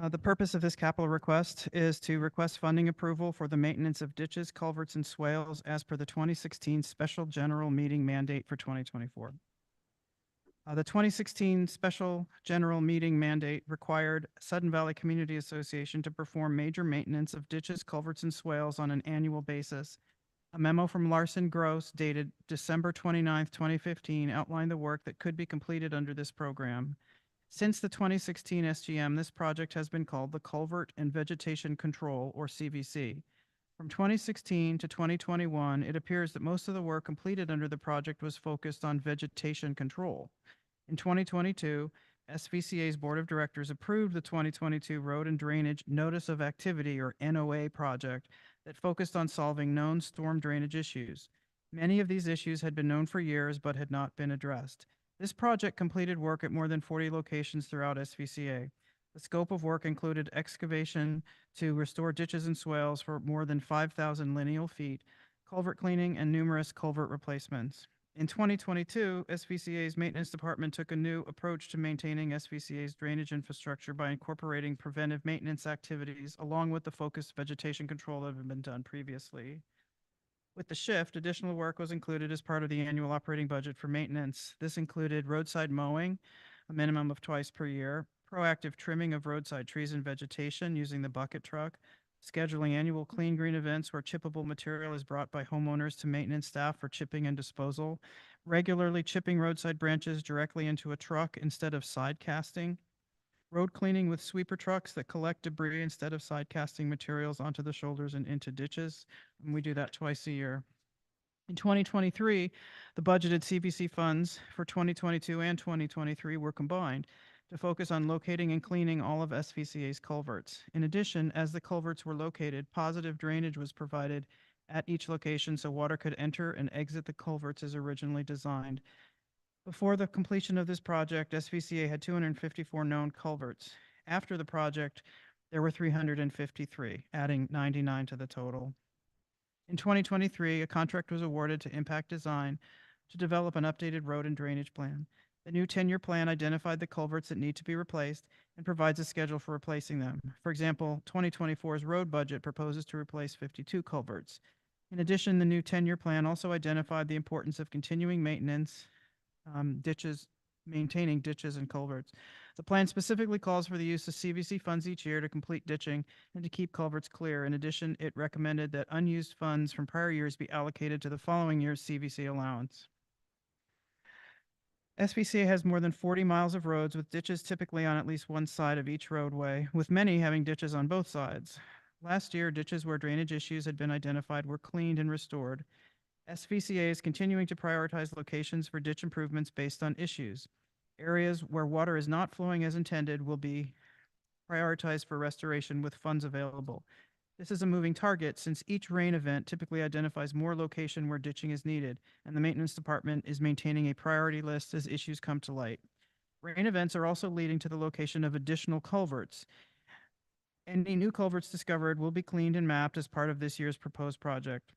The purpose of this capital request is to request funding approval for the maintenance of ditches, culverts, and swales as per the 2016 Special General Meeting mandate for 2024. The 2016 Special General Meeting mandate required Sudden Valley Community Association to perform major maintenance of ditches, culverts, and swales on an annual basis. A memo from Larson Gross dated December 29th, 2015 outlined the work that could be completed under this program. Since the 2016 SGM, this project has been called the Culvert and Vegetation Control, or CVC. From 2016 to 2021, it appears that most of the work completed under the project was focused on vegetation control. In 2022, SVCA's Board of Directors approved the 2022 Road and Drainage Notice of Activity, or NOA project that focused on solving known storm drainage issues. Many of these issues had been known for years but had not been addressed. This project completed work at more than 40 locations throughout SVCA. The scope of work included excavation to restore ditches and swales for more than 5,000 lineal feet, culvert cleaning, and numerous culvert replacements. In 2022, SVCA's maintenance department took a new approach to maintaining SVCA's drainage infrastructure by incorporating preventive maintenance activities along with the focused vegetation control that had been done previously. With the shift, additional work was included as part of the annual operating budget for maintenance. This included roadside mowing, a minimum of twice per year, proactive trimming of roadside trees and vegetation using the bucket truck, scheduling annual clean green events where chippable material is brought by homeowners to maintenance staff for chipping and disposal, regularly chipping roadside branches directly into a truck instead of side casting, road cleaning with sweeper trucks that collect debris instead of side casting materials onto the shoulders and into ditches. And we do that twice a year. In 2023, the budgeted CVC funds for 2022 and 2023 were combined to focus on locating and cleaning all of SVCA's culverts. In addition, as the culverts were located, positive drainage was provided at each location so water could enter and exit the culverts as originally designed. Before the completion of this project, SVCA had 254 known culverts. After the project, there were 353, adding 99 to the total. In 2023, a contract was awarded to Impact Design to develop an updated road and drainage plan. The new 10-year plan identified the culverts that need to be replaced and provides a schedule for replacing them. For example, 2024's road budget proposes to replace 52 culverts. In addition, the new 10-year plan also identified the importance of continuing maintenance, maintaining ditches and culverts. The plan specifically calls for the use of CVC funds each year to complete ditching and to keep culverts clear. In addition, it recommended that unused funds from prior years be allocated to the following year's CVC allowance. SVCA has more than 40 miles of roads with ditches typically on at least one side of each roadway, with many having ditches on both sides. Last year, ditches where drainage issues had been identified were cleaned and restored. SVCA is continuing to prioritize locations for ditch improvements based on issues. Areas where water is not flowing as intended will be prioritized for restoration with funds available. This is a moving target since each rain event typically identifies more location where ditching is needed, and the maintenance department is maintaining a priority list as issues come to light. Rain events are also leading to the location of additional culverts. Any new culverts discovered will be cleaned and mapped as part of this year's proposed project.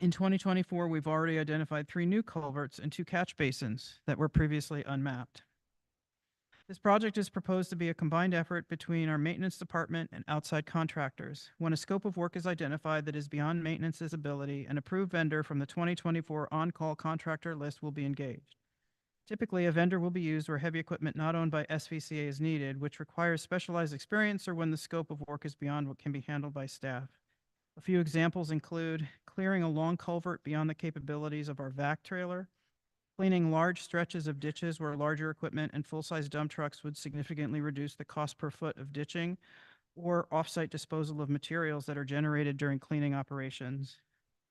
In 2024, we've already identified 3 new culverts and 2 catch basins that were previously unmapped. This project is proposed to be a combined effort between our maintenance department and outside contractors. When a scope of work is identified that is beyond maintenance's ability, an approved vendor from the 2024 on-call contractor list will be engaged. Typically, a vendor will be used where heavy equipment not owned by SVCA is needed, which requires specialized experience, or when the scope of work is beyond what can be handled by staff. A few examples include clearing a long culvert beyond the capabilities of our vac trailer, cleaning large stretches of ditches where larger equipment and full-size dump trucks would significantly reduce the cost per foot of ditching, or off-site disposal of materials that are generated during cleaning operations.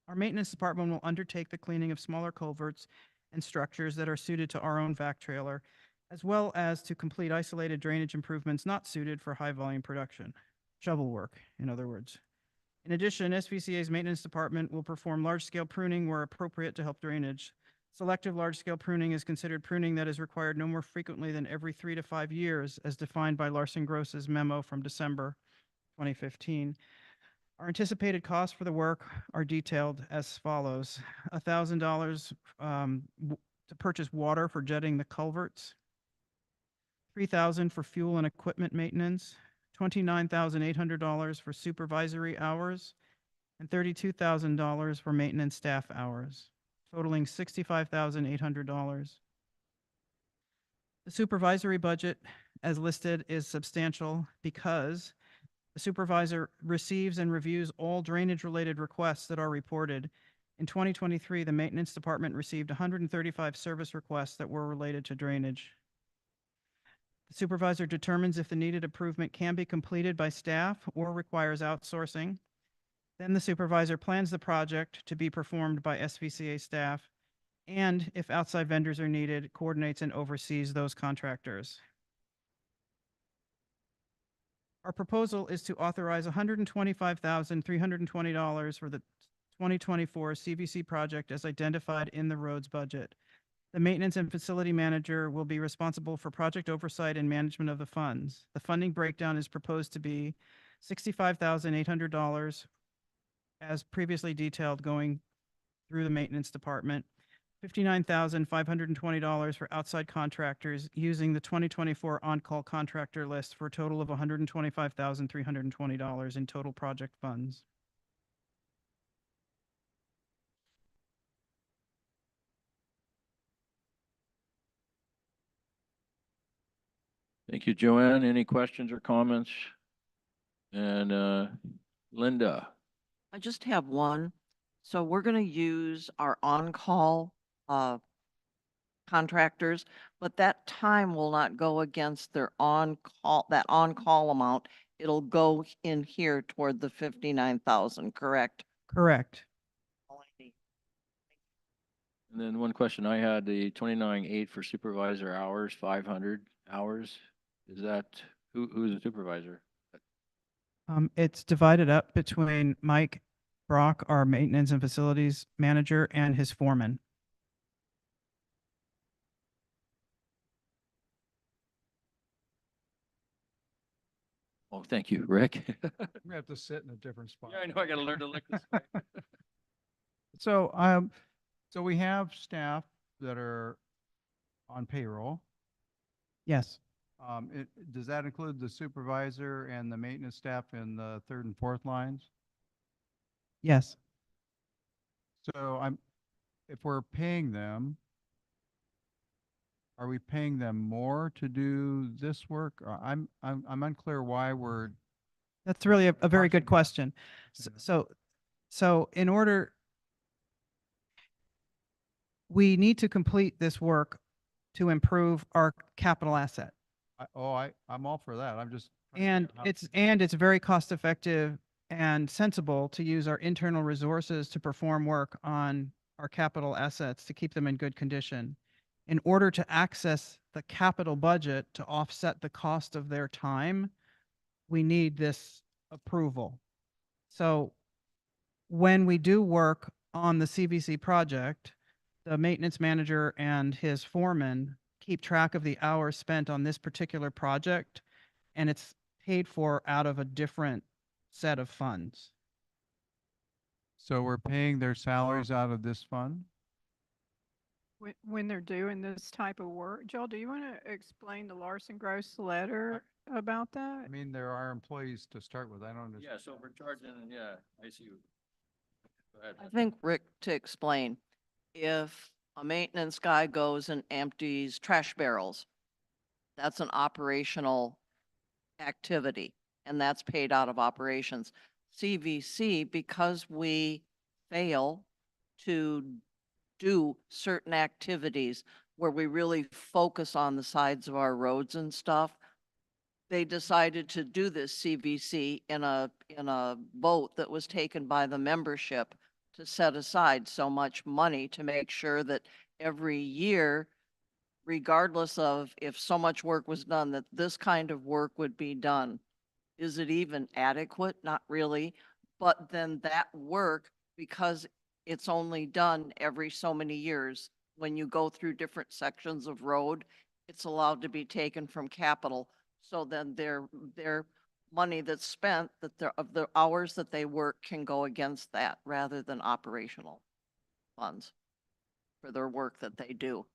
Our maintenance department will undertake the cleaning of smaller culverts and structures that are suited to our own vac trailer, as well as to complete isolated drainage improvements not suited for high-volume production. Shovel work, in other words. In addition, SVCA's maintenance department will perform large-scale pruning where appropriate to help drainage. Selective large-scale pruning is considered pruning that is required no more frequently than every 3 to 5 years, as defined by Larson Gross's memo from December 2015. Our anticipated costs for the work are detailed as follows: $1,000 to purchase water for jetting the culverts, $3,000 for fuel and equipment maintenance, $29,800 for supervisory hours, and $32,000 for maintenance staff hours, totaling $65,800. The supervisory budget, as listed, is substantial because the supervisor receives and reviews all drainage-related requests that are reported. In 2023, the maintenance department received 135 service requests that were related to drainage. The supervisor determines if the needed improvement can be completed by staff or requires outsourcing. Then the supervisor plans the project to be performed by SVCA staff, and if outside vendors are needed, coordinates and oversees those contractors. Our proposal is to authorize $125,320 for the 2024 CVC project as identified in the roads budget. The maintenance and facility manager will be responsible for project oversight and management of the funds. The funding breakdown is proposed to be $65,800 as previously detailed going through the maintenance department, $59,520 for outside contractors using the 2024 on-call contractor list for a total of $125,320 in total project funds. Thank you, Joanne. Any questions or comments? And Linda? I just have one. So we're going to use our on-call contractors, but that time will not go against their on-call, that on-call amount. It'll go in here toward the 59,000, correct? Correct. And then one question I had, the 29.8 for supervisor hours, 500 hours. Is that, who's the supervisor? It's divided up between Mike Brock, our maintenance and facilities manager, and his foreman. Oh, thank you, Rick. We have to sit in a different spot. Yeah, I know, I gotta learn to lick this. So, so we have staff that are on payroll. Yes. Does that include the supervisor and the maintenance staff in the third and fourth lines? Yes. So if we're paying them, are we paying them more to do this work? I'm unclear why we're. That's really a very good Parsing that. question. So in order, we need to complete this work to improve our capital asset. I'm all for that. I'm just. trying to And figure out how- it's very cost effective and sensible to use our internal resources to perform work on our capital assets to keep them in good condition. In order to access the capital budget to offset the cost of their time, we need this approval. So when we do work on the CVC project, the maintenance manager and his foreman keep track of the hours spent on this particular project, and it's paid for out of a different set of funds. So we're paying their salaries out of this fund? When they're doing this type of work. Joel, do you want to explain the Larson Gross letter about that? I mean, there are employees to start with. I don't understand. Yeah, so if we're charging, yeah, I see you. Go ahead. I think, Rick, to explain, if a maintenance guy goes and empties trash barrels, that's an operational activity, and that's paid out of operations. CVC, because we fail to do certain activities where we really focus on the sides of our roads and stuff, they decided to do this CVC in a vote that was taken by the membership to set aside so much money to make sure that every year, regardless of if so much work was done, that this kind of work would be done. Is it even adequate? Not really. But then that work, because it's only done every so many years, when you go through different sections of road, it's allowed to be taken from capital. So then their money that's spent, of the hours that they work, can go against that rather than operational funds for their work that they do.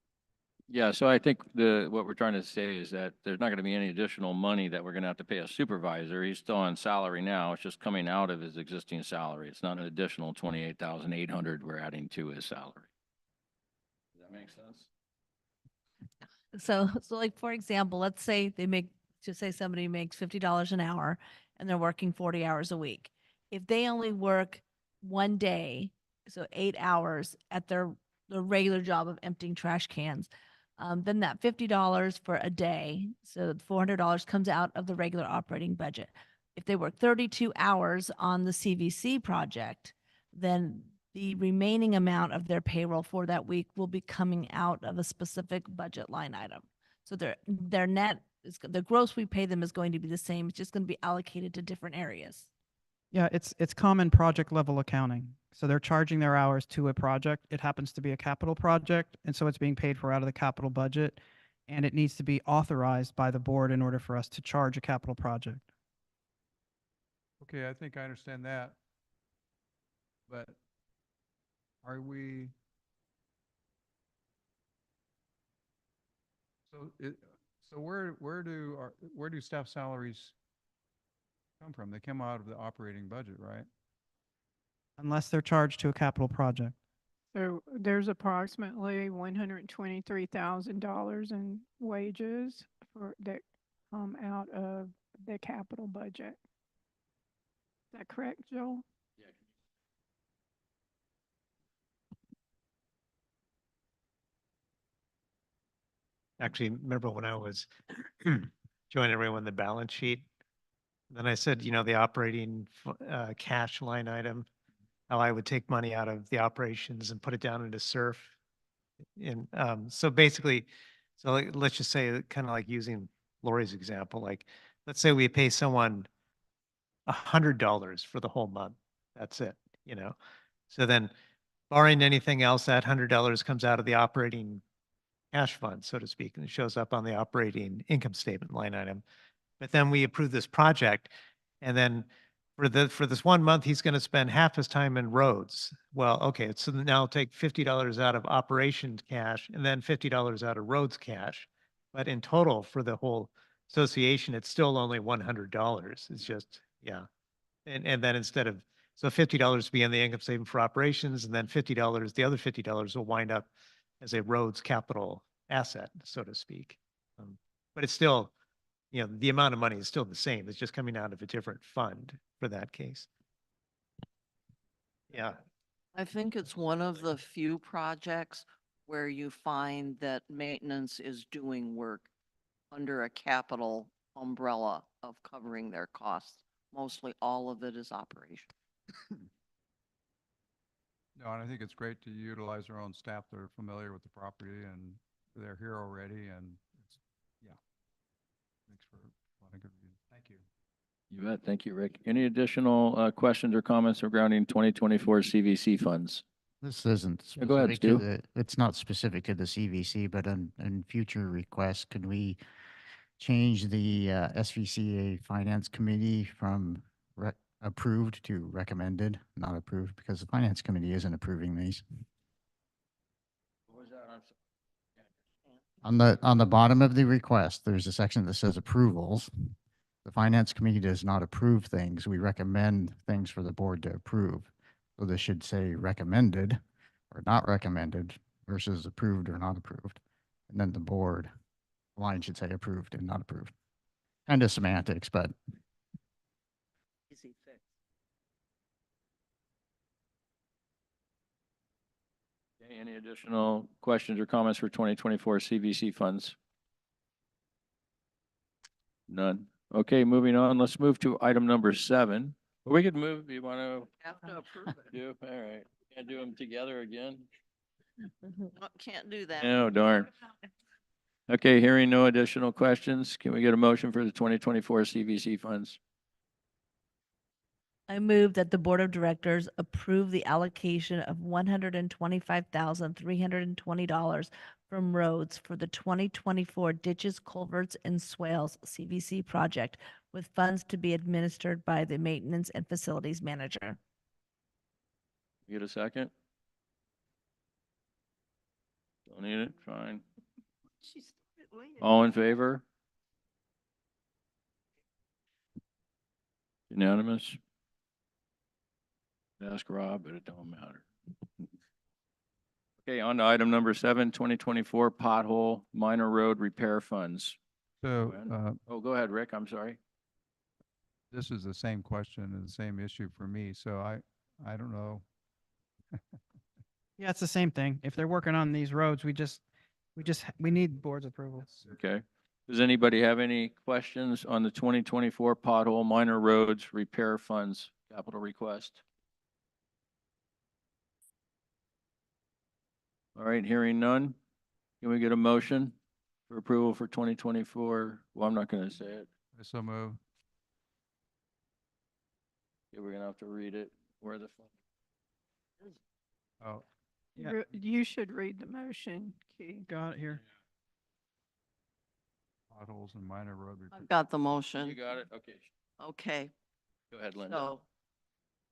Yeah, so I think what we're trying to say is that there's not gonna be any additional money that we're gonna have to pay a supervisor. He's still on salary now. It's just coming out of his existing salary. It's not an additional 28,800 we're adding to his salary. Does that make sense? So like, for example, let's say just say somebody makes $50 an hour and they're working 40 hours a week. If they only work one day, so 8 hours at the regular job of emptying trash cans, then that $50 for a day, so $400 comes out of the regular operating budget. If they work 32 hours on the CVC project, then the remaining amount of their payroll for that week will be coming out of a specific budget line item. So their net the gross we pay them is going to be the same. It's just going to be allocated to different areas. Yeah, it's common project level accounting. So they're charging their hours to a project. It happens to be a capital project, and so it's being paid for out of the capital budget, and it needs to be authorized by the board in order for us to charge a capital project. Okay, I think I understand that. But are we? So where do staff salaries come from? They come out of the operating budget, right? Unless they're charged to a capital project. So there's approximately $123,000 in wages for that come out of the capital budget. Is that correct, Joel? Actually, remember when I was showing everyone the balance sheet? Then I said, the operating cash line item, how I would take money out of the operations and put it down into SURF. And so basically, let's just say, kind of like using Lori's example, like, let's say we pay someone $100 for the whole month. That's it, So then barring anything else, that $100 comes out of the operating cash fund, so to speak, and it shows up on the operating income statement line item. But then we approve this project, and then for this 1 month, he's going to spend half his time in roads. Well, okay, so now take $50 out of operations cash and then $50 out of roads cash. But in total for the whole association, it's still only $100. It's just, yeah. And then so $50 to be in the income statement for operations, and then $50, the other $50 will wind up as a roads capital asset, so to speak. But it's still, the amount of money is still the same. It's just coming out of a different fund for that case. Yeah. I think it's one of the few projects where you find that maintenance is doing work under a capital umbrella of covering their costs. Mostly all of it is operation. No, and I think it's great to utilize our own staff that are familiar with the property and they're here already, and it's, yeah. Thanks for a lot of good review. Thank you. You bet. Thank you, Rick. Any additional questions or comments regarding 2024 CVC funds? This isn't Yeah, go ahead, specific to Stu. it's not specific to the CVC, but in future requests, could we change the SVCA Finance Committee from approved to recommended, not approved, because the Finance Committee isn't approving these? What was that? On the bottom of the request, there's a section that says approvals. The Finance Committee does not approve things. We recommend things for the board to approve. So this should say recommended or not recommended versus approved or not approved. And then the board line should say approved and not approved. Kind of semantics, but Easy fix. Okay, any additional questions or comments for 2024 CVC funds? None. Okay, moving on. Let's move to item number 7. We could move, you want Have to approve it. to do? All right. Can't do them together again? No, can't do that. Oh, darn. Okay, hearing no additional questions, can we get a motion for the 2024 CVC funds? I move that the Board of Directors approve the allocation of $125,320 from roads for the 2024 ditches, culverts, and swales CVC project, with funds to be administered by the Maintenance and Facilities Manager. Get a second? Don't need it, fine. She started leaning. All in favor? Unanimous? Ask Rob, but it don't matter. Okay, on to item number 7, 2024 pothole minor road repair funds. So, Go ahead. Oh, go ahead, Rick, I'm sorry. this is the same question and the same issue for me, so I don't know. Yeah, it's the same thing. If they're working on these roads, we need board's approval. Okay. Does anybody have any questions on the 2024 pothole minor roads repair funds capital request? All right, hearing none. Can we get a motion for approval for 2024. Well, I'm not going to say it. I so move. Yeah, we're going to have to read it. Where the fund? Oh, yeah. You should read the motion, Keith. Got it here. Potholes and minor road repair. I've got the motion. You got it? Okay. Okay, Go ahead, Linda. so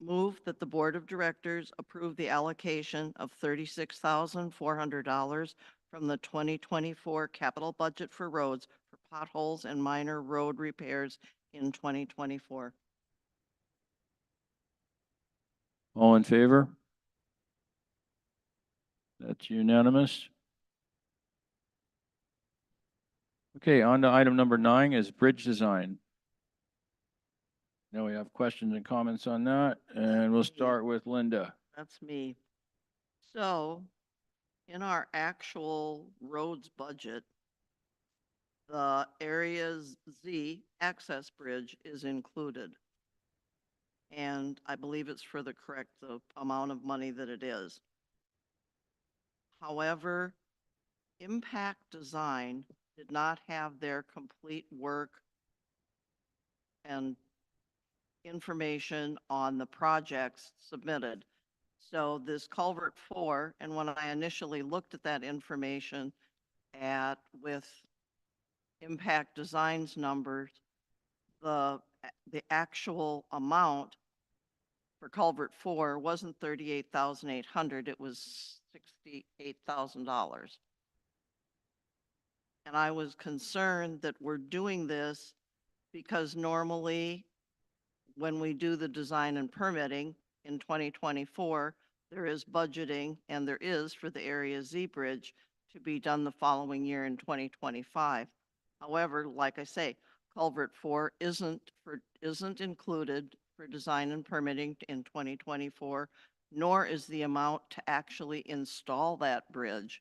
move that the Board of Directors approve the allocation of $36,400 from the 2024 capital budget for roads for potholes and minor road repairs in 2024. All in favor? That's unanimous. Okay, on to item number 9 is bridge design. Now we have questions and comments on that, and we'll start with Linda. That's me. So, in our actual roads budget, the Area Z access bridge is included. And I believe it's for the correct amount of money that it is. However, Impact Design did not have their complete work and information on the projects submitted. So this culvert 4, and when I initially looked at that information with Impact Design's numbers, the actual amount for culvert 4 wasn't $38,800, it was $68,000. And I was concerned that we're doing this because normally when we do the design and permitting in 2024, there is budgeting, and there is for the Area Z Bridge to be done the following year in 2025. However, like I say, culvert 4 isn't included for design and permitting in 2024, nor is the amount to actually install that bridge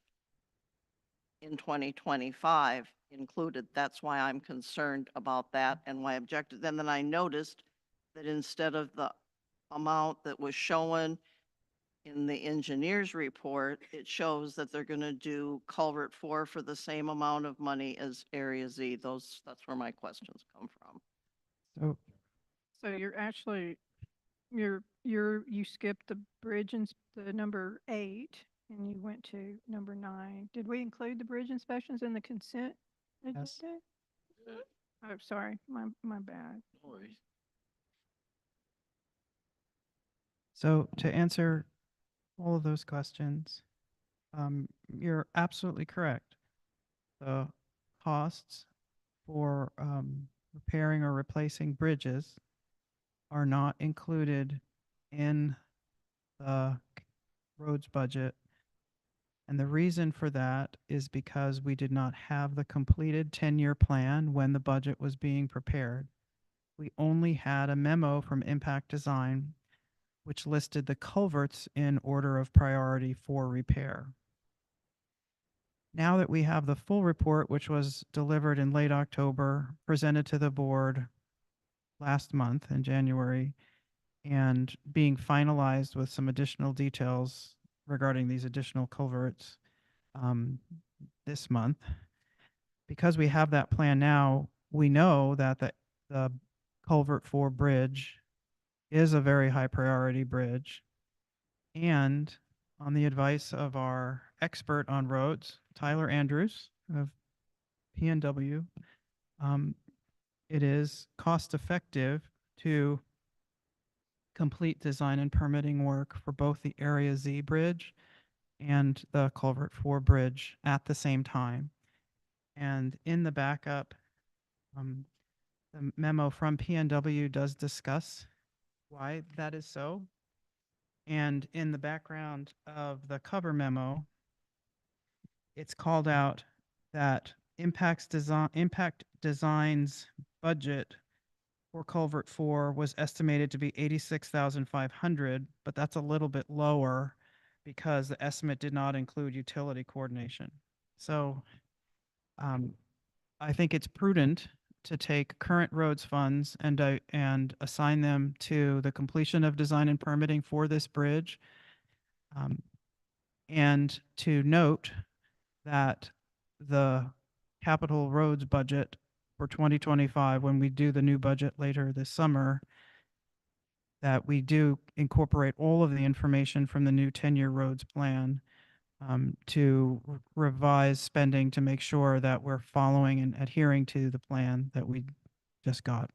in 2025 included. That's why I'm concerned about that and why I objected. Then I noticed that instead of the amount that was shown in the engineer's report, it shows that they're going to do culvert 4 for the same amount of money as Area Z. That's where my questions come from. So So you're actually, you skipped the bridge and the number 8 and you went to number 9. Did we include the bridge inspections in the consent agenda? Yes. Oh, sorry, my bad. No worries. So to answer all of those questions, you're absolutely correct. The costs for repairing or replacing bridges are not included in the roads budget. And the reason for that is because we did not have the completed 10-year plan when the budget was being prepared. We only had a memo from Impact Design which listed the culverts in order of priority for repair. Now that we have the full report, which was delivered in late October, presented to the board last month in January, and being finalized with some additional details regarding these additional culverts this month, because we have that plan now, we know that the culvert 4 bridge is a very high priority bridge. And on the advice of our expert on roads, Tyler Andrews of PNW, it is cost effective to complete design and permitting work for both the Area Z Bridge and the Culvert 4 Bridge at the same time. And in the backup, the memo from PNW does discuss why that is so. And in the background of the cover memo, it's called out that Impact Design's budget for Culvert 4 was estimated to be $86,500, but that's a little bit lower because the estimate did not include utility coordination. So I think it's prudent to take current roads funds and assign them to the completion of design and permitting for this bridge. And to note that the capital roads budget for 2025, when we do the new budget later this summer, that we do incorporate all of the information from the new 10-year roads plan to revise spending to make sure that we're following and adhering to the plan that we just got.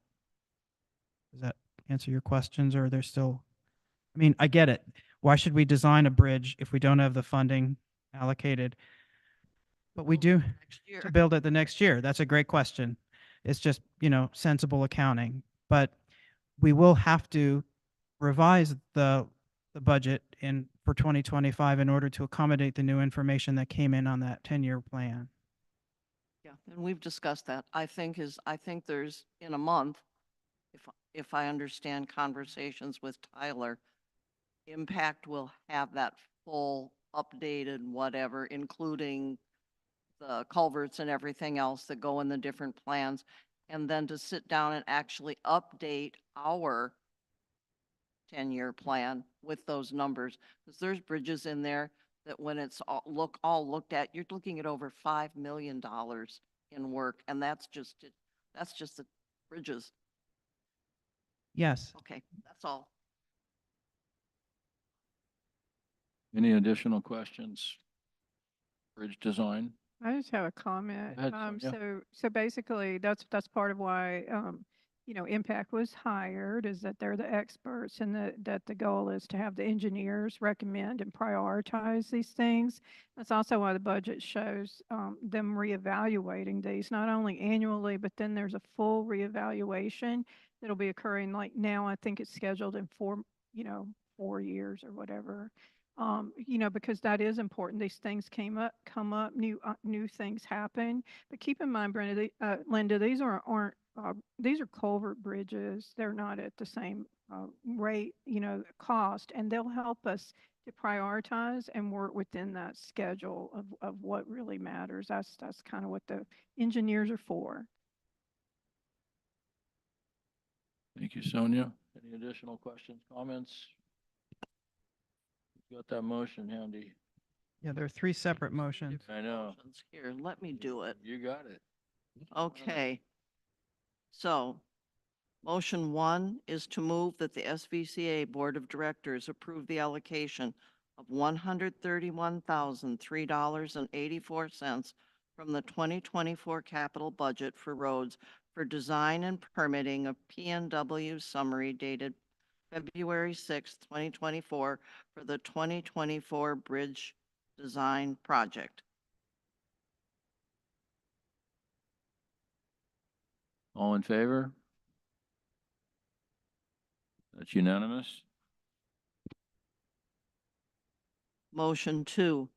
Does that answer your questions, or are there still? I mean, I get it. Why should we design a bridge if we don't have the funding allocated? But we do Next year. to build it the next year. That's a great question. It's just, sensible accounting. But we will have to revise the budget for 2025 in order to accommodate the new information that came in on that 10-year plan. Yeah, and we've discussed that. I think there's, in a month, if I understand conversations with Tyler, Impact will have that full updated whatever, including the culverts and everything else that go in the different plans. And then to sit down and actually update our 10-year plan with those numbers. Because there's bridges in there that when it's all looked at, you're looking at over $5 million in work. And that's just the bridges. Yes. Okay, that's all. Any additional questions? Bridge design? I just have a comment. Go ahead, Sonia. So basically, that's part of why, Impact was hired, is that they're the experts, and that the goal is to have the engineers recommend and prioritize these things. That's also why the budget shows them reevaluating these, not only annually, but then there's a full reevaluation that'll be occurring. Like now, I think it's scheduled in 4 years or whatever. Because that is important. These things come up, new things happen. But keep in mind, Brenda, Linda, these aren't these are culvert bridges. They're not at the same rate, cost, and they'll help us to prioritize and work within that schedule of what really matters. That's kind of what the engineers are for. Thank you, Sonia. Any additional questions, comments? Got that motion handy? Yeah, there are 3 separate motions. I know. Motions. Here, let me do it. You got it. Okay. So, motion 1 is to move that the SVCA Board of Directors approve the allocation of $131,003.84 from the 2024 capital budget for roads for design and permitting of PNW summary dated February 6th, 2024 for the 2024 bridge design project. All in favor? That's unanimous. Motion 2,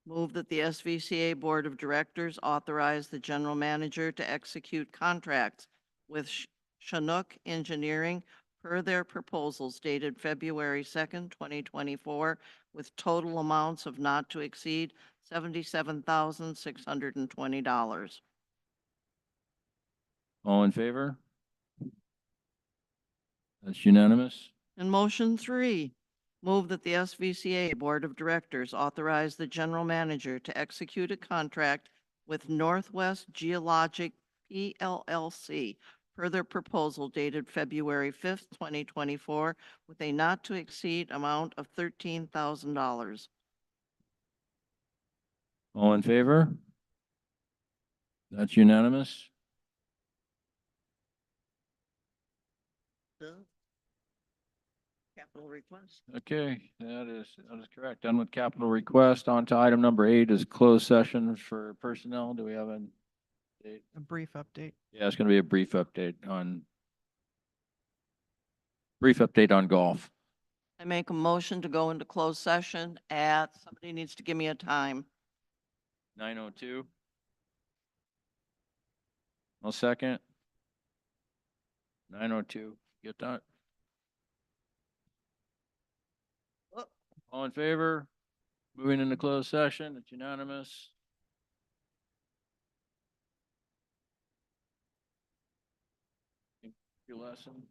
move that the SVCA Board of Directors authorize the general manager to execute contracts with Chinook Engineering per their proposals dated February 2nd, 2024, with total amounts of not to exceed $77,620. All in favor? That's unanimous. And motion 3, move that the SVCA Board of Directors authorize the general manager to execute a contract with Northwest Geologic PLLC per their proposal dated February 5th, 2024, with a not to exceed amount of $13,000. All in favor? That's unanimous. Capital request. Okay, that is correct. Done with capital request. On to item number 8 is closed session for personnel. Do we have a date? A brief update. Yeah, it's going to be a brief update on golf. I make a motion to go into closed session somebody needs to give me a time. 9:02. I'll second. 9:02. Get that? Oh. All in favor? Moving into closed session. It's unanimous. Your lesson.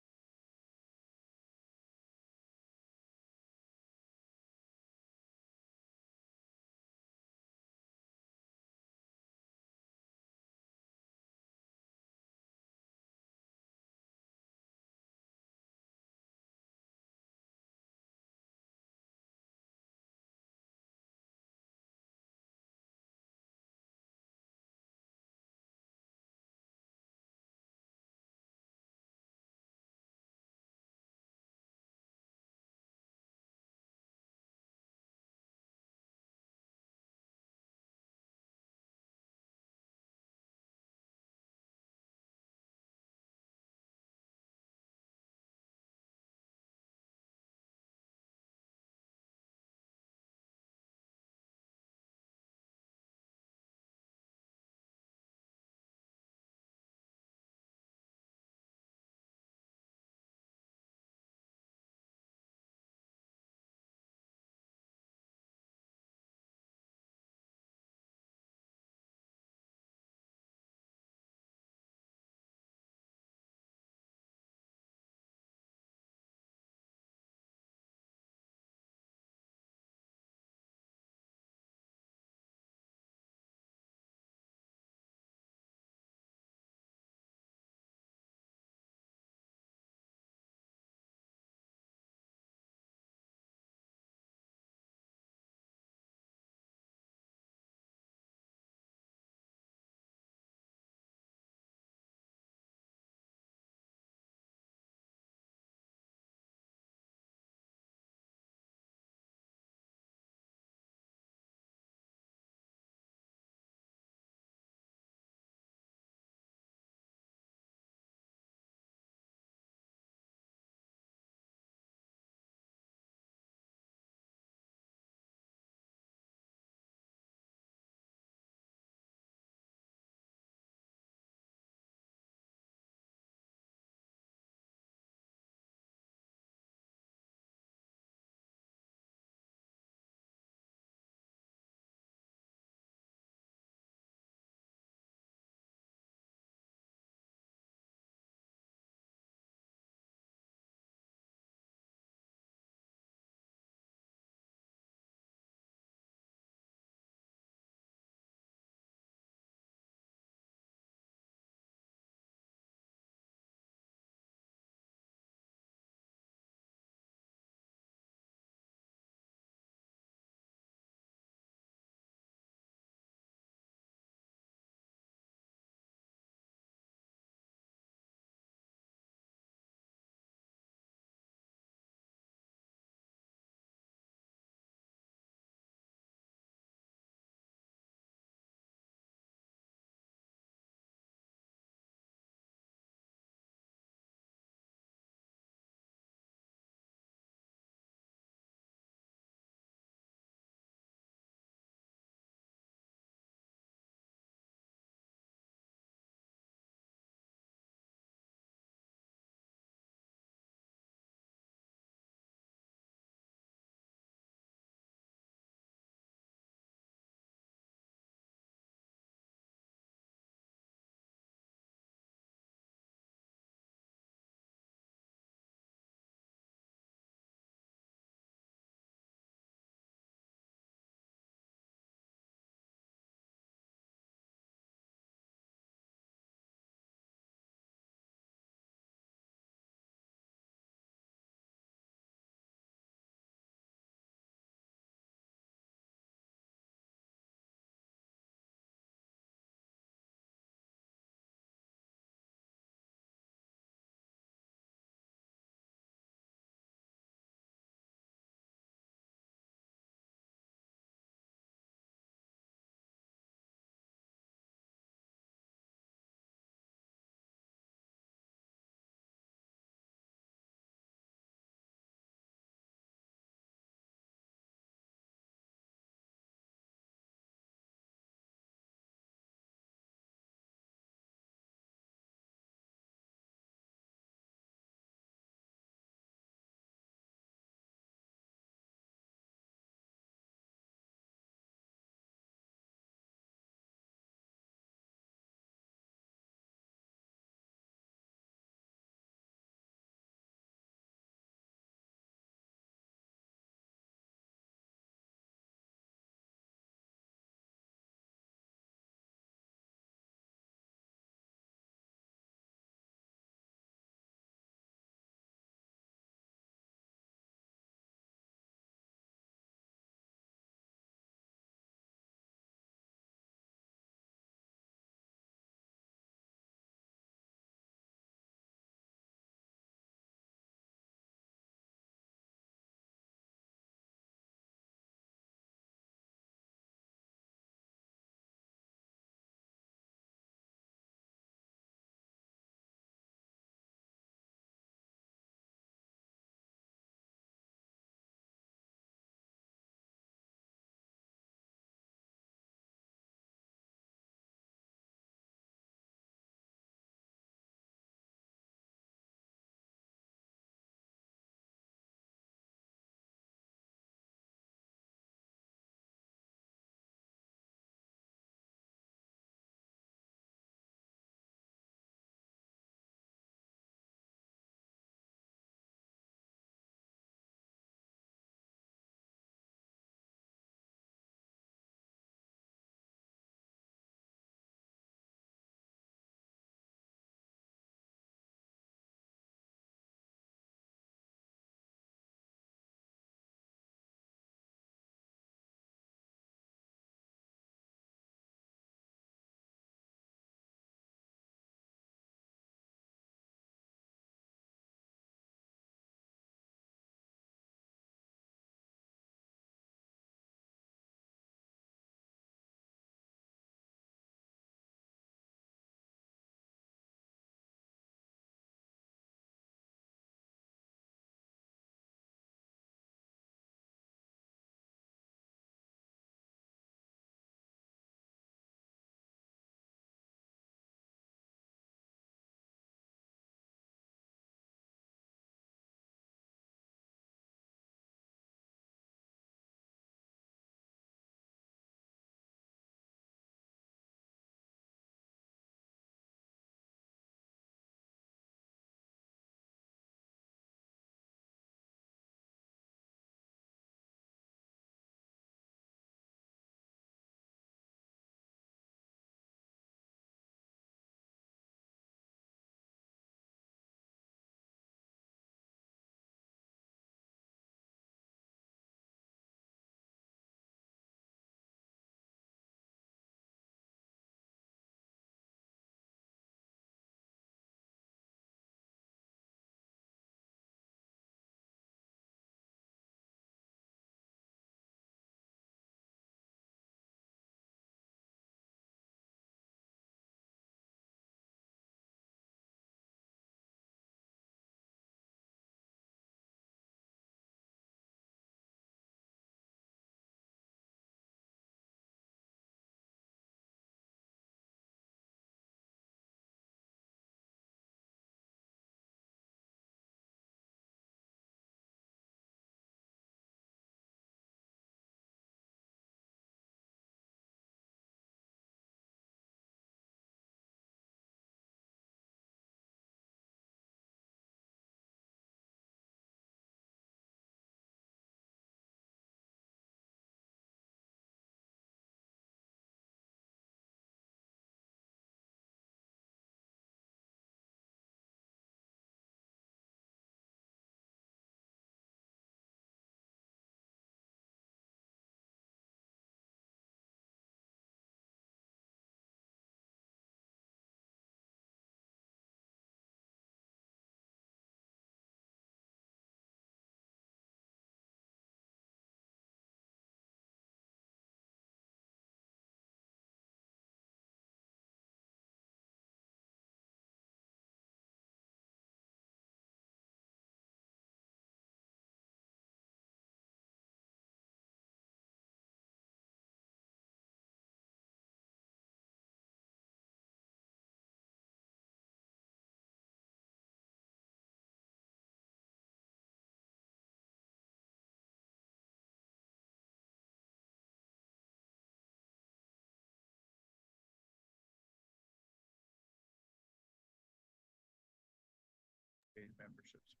memberships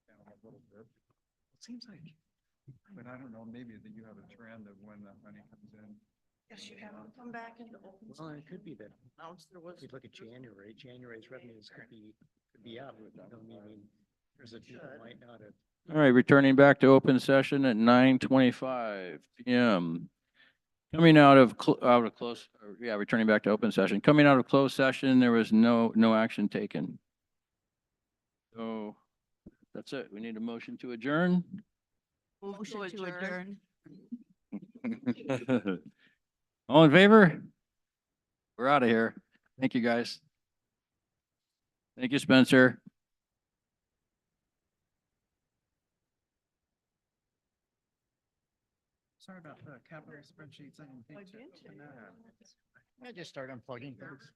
down a little bit. It seems like, but I don't know, maybe that you have a trend of when that money comes in. Yes, you have them come back into open. Well, it could be that Announce there was. if you look at January, January's revenues could be up. You know, I mean, there's a people might not have. All right, returning back to open session at 9:25 PM. Coming out of, returning back to open session. Coming out of closed session, there was no action taken. So that's it. We need a motion to adjourn. Motion To adjourn. All in favor? We're out of here. Thank you, guys. Thank you, Spencer. Sorry about the capital spreadsheets. I didn't think to open that. I just start unplugging things.